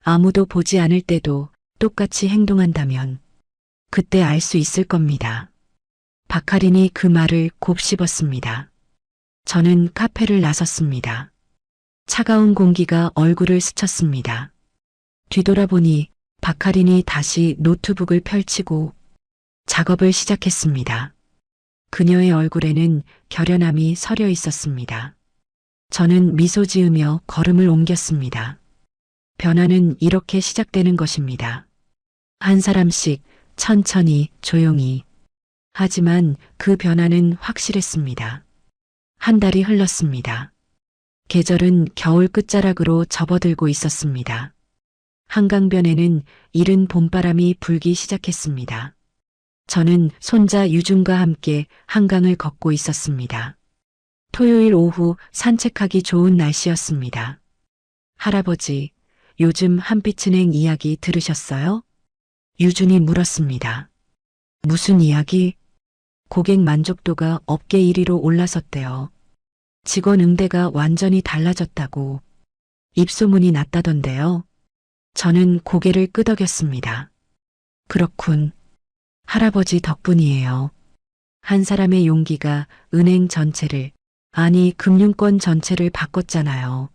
아무도 보지 않을 때도 똑같이 행동한다면 그때 알 수 있을 겁니다. 박하린이 그 말을 곱씹었습니다. 저는 카페를 나섰습니다. 차가운 공기가 얼굴을 스쳤습니다. 뒤돌아보니 박하린이 다시 노트북을 펼치고 작업을 시작했습니다. 그녀의 얼굴에는 결연함이 서려 있었습니다. 저는 미소 지으며 걸음을 옮겼습니다. 변화는 이렇게 시작되는 것입니다. 한 사람씩 천천히 조용히. 하지만 그 변화는 확실했습니다. 한 달이 흘렀습니다. 계절은 겨울 끝자락으로 접어들고 있었습니다. 한강변에는 이른 봄바람이 불기 시작했습니다. 저는 손자 유준과 함께 한강을 걷고 있었습니다. 토요일 오후 산책하기 좋은 날씨였습니다. 할아버지, 요즘 한빛은행 이야기 들으셨어요? 유준이 물었습니다. 무슨 이야기? 고객 만족도가 업계 1위로 올라섰대요. 직원 응대가 완전히 달라졌다고 입소문이 났다던데요. 저는 고개를 끄덕였습니다. 그렇군. 할아버지 덕분이에요. 한 사람의 용기가 은행 전체를, 아니 금융권 전체를 바꿨잖아요.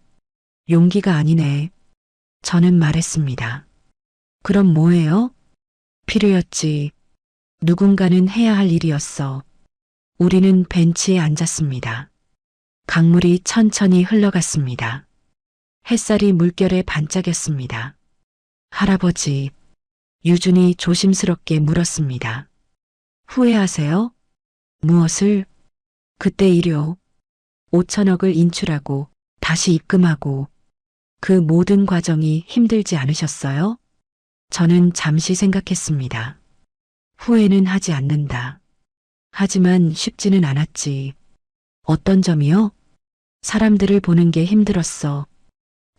용기가 아니네. 저는 말했습니다. 그럼 뭐예요? 필요였지. 누군가는 해야 할 일이었어. 우리는 벤치에 앉았습니다. 강물이 천천히 흘러갔습니다. 햇살이 물결에 반짝였습니다. 할아버지, 유준이 조심스럽게 물었습니다. 후회하세요? 무엇을? 그때 일요. 5천억을 인출하고 다시 입금하고 그 모든 과정이 힘들지 않으셨어요? 저는 잠시 생각했습니다. 후회는 하지 않는다. 하지만 쉽지는 않았지. 어떤 점이요? 사람들을 보는 게 힘들었어.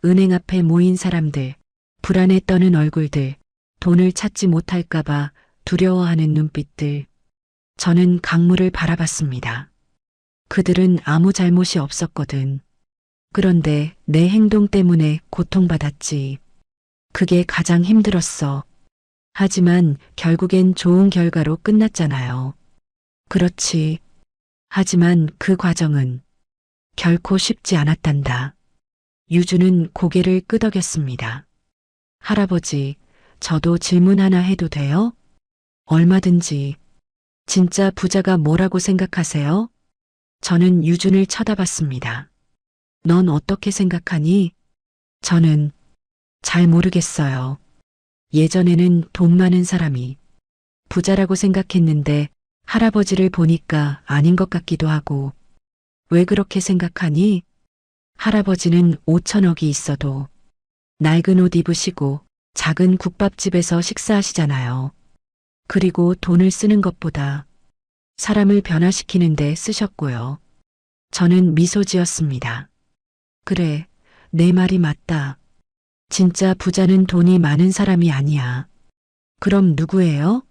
은행 앞에 모인 사람들, 불안에 떠는 얼굴들, 돈을 찾지 못할까봐 두려워하는 눈빛들. 저는 강물을 바라봤습니다. 그들은 아무 잘못이 없었거든. 그런데 내 행동 때문에 고통받았지. 그게 가장 힘들었어. 하지만 결국엔 좋은 결과로 끝났잖아요. 그렇지. 하지만 그 과정은 결코 쉽지 않았단다. 유주는 고개를 끄덕였습니다. 할아버지, 저도 질문 하나 해도 돼요? 얼마든지. 진짜 부자가 뭐라고 생각하세요? 저는 유준을 쳐다봤습니다. 넌 어떻게 생각하니? 저는 잘 모르겠어요. 예전에는 돈 많은 사람이 부자라고 생각했는데 할아버지를 보니까 아닌 것 같기도 하고. 왜 그렇게 생각하니? 할아버지는 5천억이 있어도 낡은 옷 입으시고 작은 국밥집에서 식사하시잖아요. 그리고 돈을 쓰는 것보다 사람을 변화시키는 데 쓰셨고요. 저는 미소 지었습니다. 그래, 내 말이 맞다. 진짜 부자는 돈이 많은 사람이 아니야. 그럼 누구예요?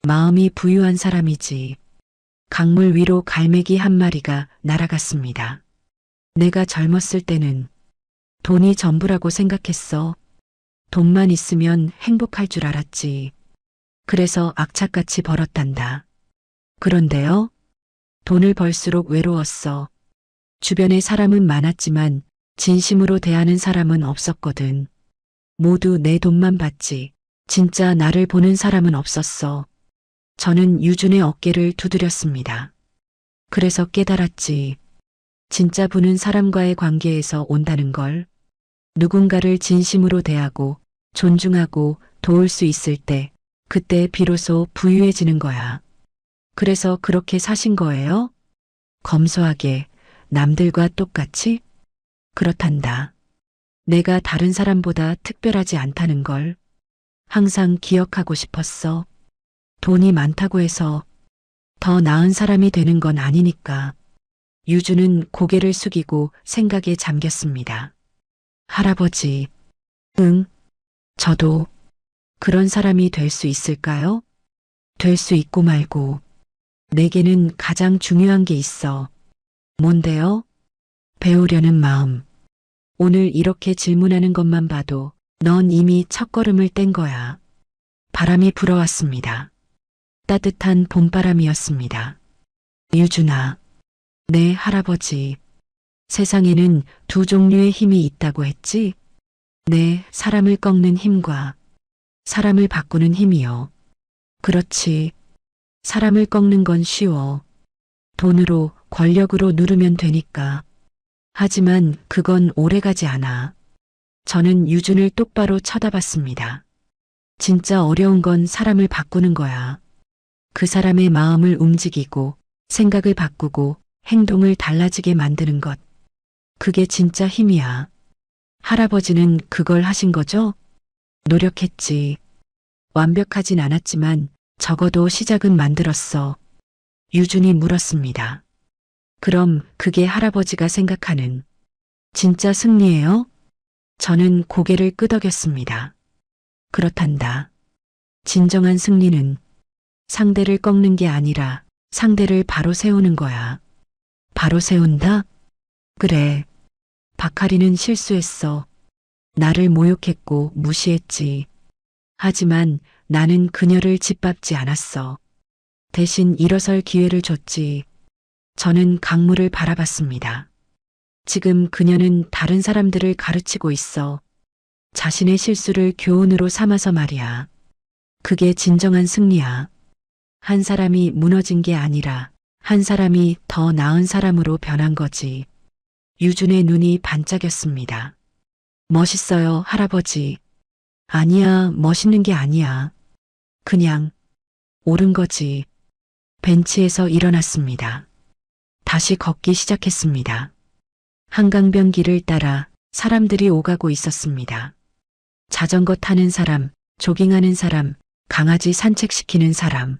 마음이 부유한 사람이지. 강물 위로 갈매기 한 마리가 날아갔습니다. 내가 젊었을 때는 돈이 전부라고 생각했어. 돈만 있으면 행복할 줄 알았지. 그래서 악착같이 벌었단다. 그런데요? 돈을 벌수록 외로웠어. 주변에 사람은 많았지만 진심으로 대하는 사람은 없었거든. 모두 내 돈만 봤지. 진짜 나를 보는 사람은 없었어. 저는 유준의 어깨를 두드렸습니다. 그래서 깨달았지. 진짜 부는 사람과의 관계에서 온다는 걸. 누군가를 진심으로 대하고 존중하고 도울 수 있을 때 그때 비로소 부유해지는 거야. 그래서 그렇게 사신 거예요? 검소하게, 남들과 똑같이? 그렇단다. 내가 다른 사람보다 특별하지 않다는 걸 항상 기억하고 싶었어. 돈이 많다고 해서 더 나은 사람이 되는 건 아니니까. 유주는 고개를 숙이고 생각에 잠겼습니다. 할아버지, 응, 저도 그런 사람이 될 수 있을까요? 될 수 있고 말고. 내게는 가장 중요한 게 있어. 뭔데요? 배우려는 마음. 오늘 이렇게 질문하는 것만 봐도 넌 이미 첫걸음을 뗀 거야. 바람이 불어왔습니다. 따뜻한 봄바람이었습니다. 유준아, 네 할아버지. 세상에는 두 종류의 힘이 있다고 했지? 네, 사람을 꺾는 힘과 사람을 바꾸는 힘이요. 그렇지. 사람을 꺾는 건 쉬워. 돈으로, 권력으로 누르면 되니까. 하지만 그건 오래가지 않아. 저는 유준을 똑바로 쳐다봤습니다. 진짜 어려운 건 사람을 바꾸는 거야. 그 사람의 마음을 움직이고 생각을 바꾸고 행동을 달라지게 만드는 것. 그게 진짜 힘이야. 할아버지는 그걸 하신 거죠? 노력했지. 완벽하진 않았지만 적어도 시작은 만들었어. 유준이 물었습니다. 그럼 그게 할아버지가 생각하는 진짜 승리예요? 저는 고개를 끄덕였습니다. 그렇단다. 진정한 승리는 상대를 꺾는 게 아니라 상대를 바로 세우는 거야. 바로 세운다? 그래. 박하리는 실수했어. 나를 모욕했고 무시했지. 하지만 나는 그녀를 짓밟지 않았어. 대신 일어설 기회를 줬지. 저는 강물을 바라봤습니다. 지금 그녀는 다른 사람들을 가르치고 있어. 자신의 실수를 교훈으로 삼아서 말이야. 그게 진정한 승리야. 한 사람이 무너진 게 아니라 한 사람이 더 나은 사람으로 변한 거지. 유준의 눈이 반짝였습니다. 멋있어요, 할아버지. 아니야, 멋있는 게 아니야. 그냥 옳은 거지. 벤치에서 일어났습니다. 다시 걷기 시작했습니다. 한강변 길을 따라 사람들이 오가고 있었습니다. 자전거 타는 사람, 조깅하는 사람, 강아지 산책시키는 사람.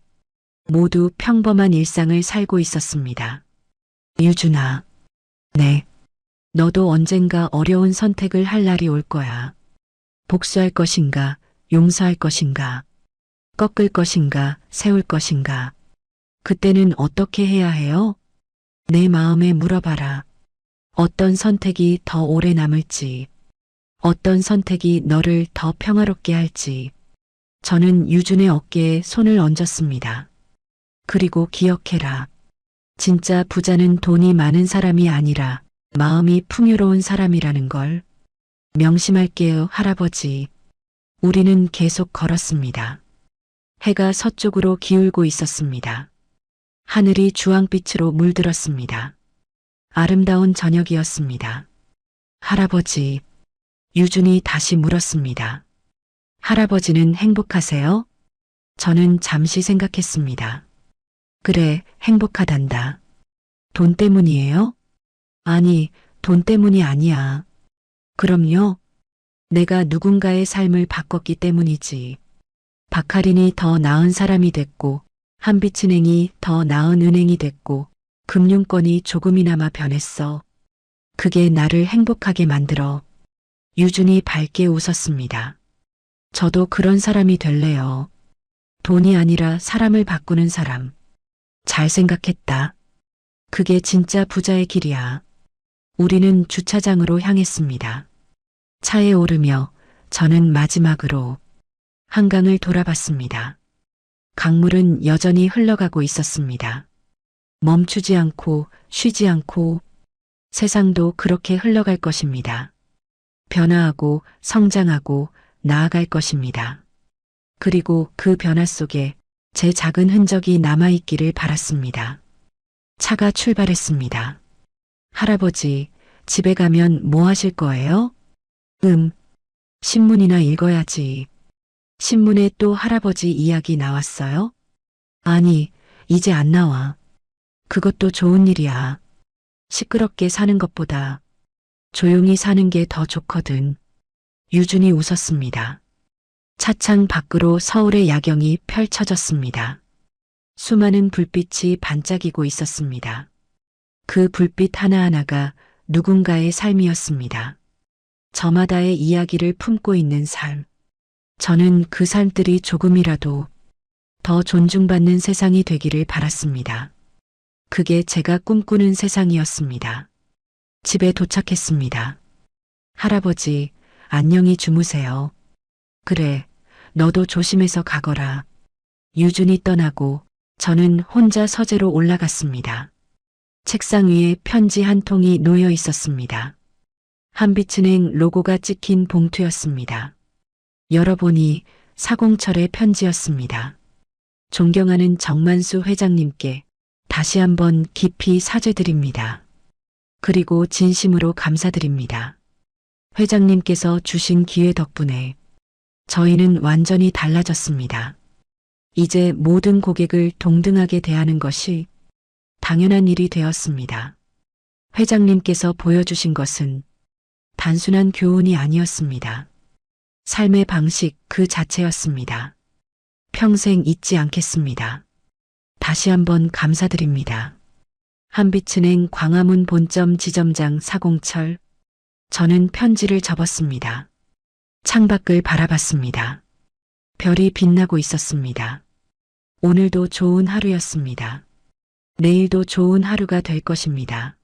모두 평범한 일상을 살고 있었습니다. 유준아, 네. 너도 언젠가 어려운 선택을 할 날이 올 거야. 복수할 것인가, 용서할 것인가, 꺾을 것인가, 세울 것인가. 그때는 어떻게 해야 해요? 내 마음에 물어봐라. 어떤 선택이 더 오래 남을지, 어떤 선택이 너를 더 평화롭게 할지. 저는 유준의 어깨에 손을 얹었습니다. 그리고 기억해라. 진짜 부자는 돈이 많은 사람이 아니라 마음이 풍요로운 사람이라는 걸. 명심할게요, 할아버지. 우리는 계속 걸었습니다. 해가 서쪽으로 기울고 있었습니다. 하늘이 주황빛으로 물들었습니다. 아름다운 저녁이었습니다. 할아버지, 유준이 다시 물었습니다. 할아버지는 행복하세요? 저는 잠시 생각했습니다. 그래, 행복하단다. 돈 때문이에요? 아니, 돈 때문이 아니야. 그럼요. 내가 누군가의 삶을 바꿨기 때문이지. 박하린이 더 나은 사람이 됐고, 한빛은행이 더 나은 은행이 됐고, 금융권이 조금이나마 변했어. 그게 나를 행복하게 만들어. 유준이 밝게 웃었습니다. 저도 그런 사람이 될래요. 돈이 아니라 사람을 바꾸는 사람. 잘 생각했다. 그게 진짜 부자의 길이야. 우리는 주차장으로 향했습니다. 차에 오르며 저는 마지막으로 한강을 돌아봤습니다. 강물은 여전히 흘러가고 있었습니다. 멈추지 않고 쉬지 않고 세상도 그렇게 흘러갈 것입니다. 변화하고 성장하고 나아갈 것입니다. 그리고 그 변화 속에 제 작은 흔적이 남아있기를 바랐습니다. 차가 출발했습니다. 할아버지, 집에 가면 뭐 하실 거예요? 신문이나 읽어야지. 신문에 또 할아버지 이야기 나왔어요? 아니, 이제 안 나와. 그것도 좋은 일이야. 시끄럽게 사는 것보다 조용히 사는 게 더 좋거든. 유준이 웃었습니다. 차창 밖으로 서울의 야경이 펼쳐졌습니다. 수많은 불빛이 반짝이고 있었습니다. 그 불빛 하나하나가 누군가의 삶이었습니다. 저마다의 이야기를 품고 있는 삶. 저는 그 삶들이 조금이라도 더 존중받는 세상이 되기를 바랐습니다. 그게 제가 꿈꾸는 세상이었습니다. 집에 도착했습니다. 할아버지, 안녕히 주무세요. 그래, 너도 조심해서 가거라. 유준이 떠나고 저는 혼자 서재로 올라갔습니다. 책상 위에 편지 한 통이 놓여 있었습니다. 한빛은행 로고가 찍힌 봉투였습니다. 열어보니 사공철의 편지였습니다. 존경하는 정만수 회장님께 다시 한번 깊이 사죄드립니다. 그리고 진심으로 감사드립니다. 회장님께서 주신 기회 덕분에 저희는 완전히 달라졌습니다. 이제 모든 고객을 동등하게 대하는 것이 당연한 일이 되었습니다. 회장님께서 보여주신 것은 단순한 교훈이 아니었습니다. 삶의 방식 그 자체였습니다. 평생 잊지 않겠습니다. 다시 한번 감사드립니다. 한빛은행 광화문 본점 지점장 사공철. 저는 편지를 접었습니다. 창밖을 바라봤습니다. 별이 빛나고 있었습니다. 오늘도 좋은 하루였습니다. 내일도 좋은 하루가 될 것입니다.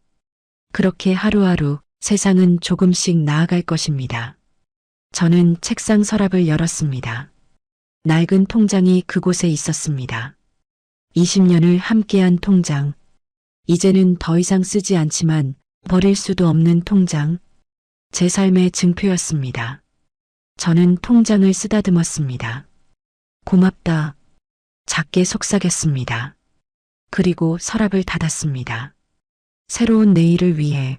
그렇게 하루하루 세상은 조금씩 나아갈 것입니다. 저는 책상 서랍을 열었습니다. 낡은 통장이 그곳에 있었습니다. 20년을 함께한 통장. 이제는 더 이상 쓰지 않지만 버릴 수도 없는 통장. 제 삶의 증표였습니다. 저는 통장을 쓰다듬었습니다. 고맙다. 작게 속삭였습니다. 그리고 서랍을 닫았습니다. 새로운 내일을 위해.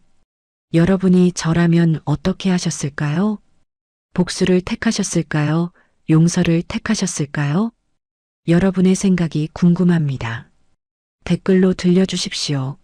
여러분이 저라면 어떻게 하셨을까요? 복수를 택하셨을까요? 용서를 택하셨을까요? 여러분의 생각이 궁금합니다. 댓글로 들려주십시오.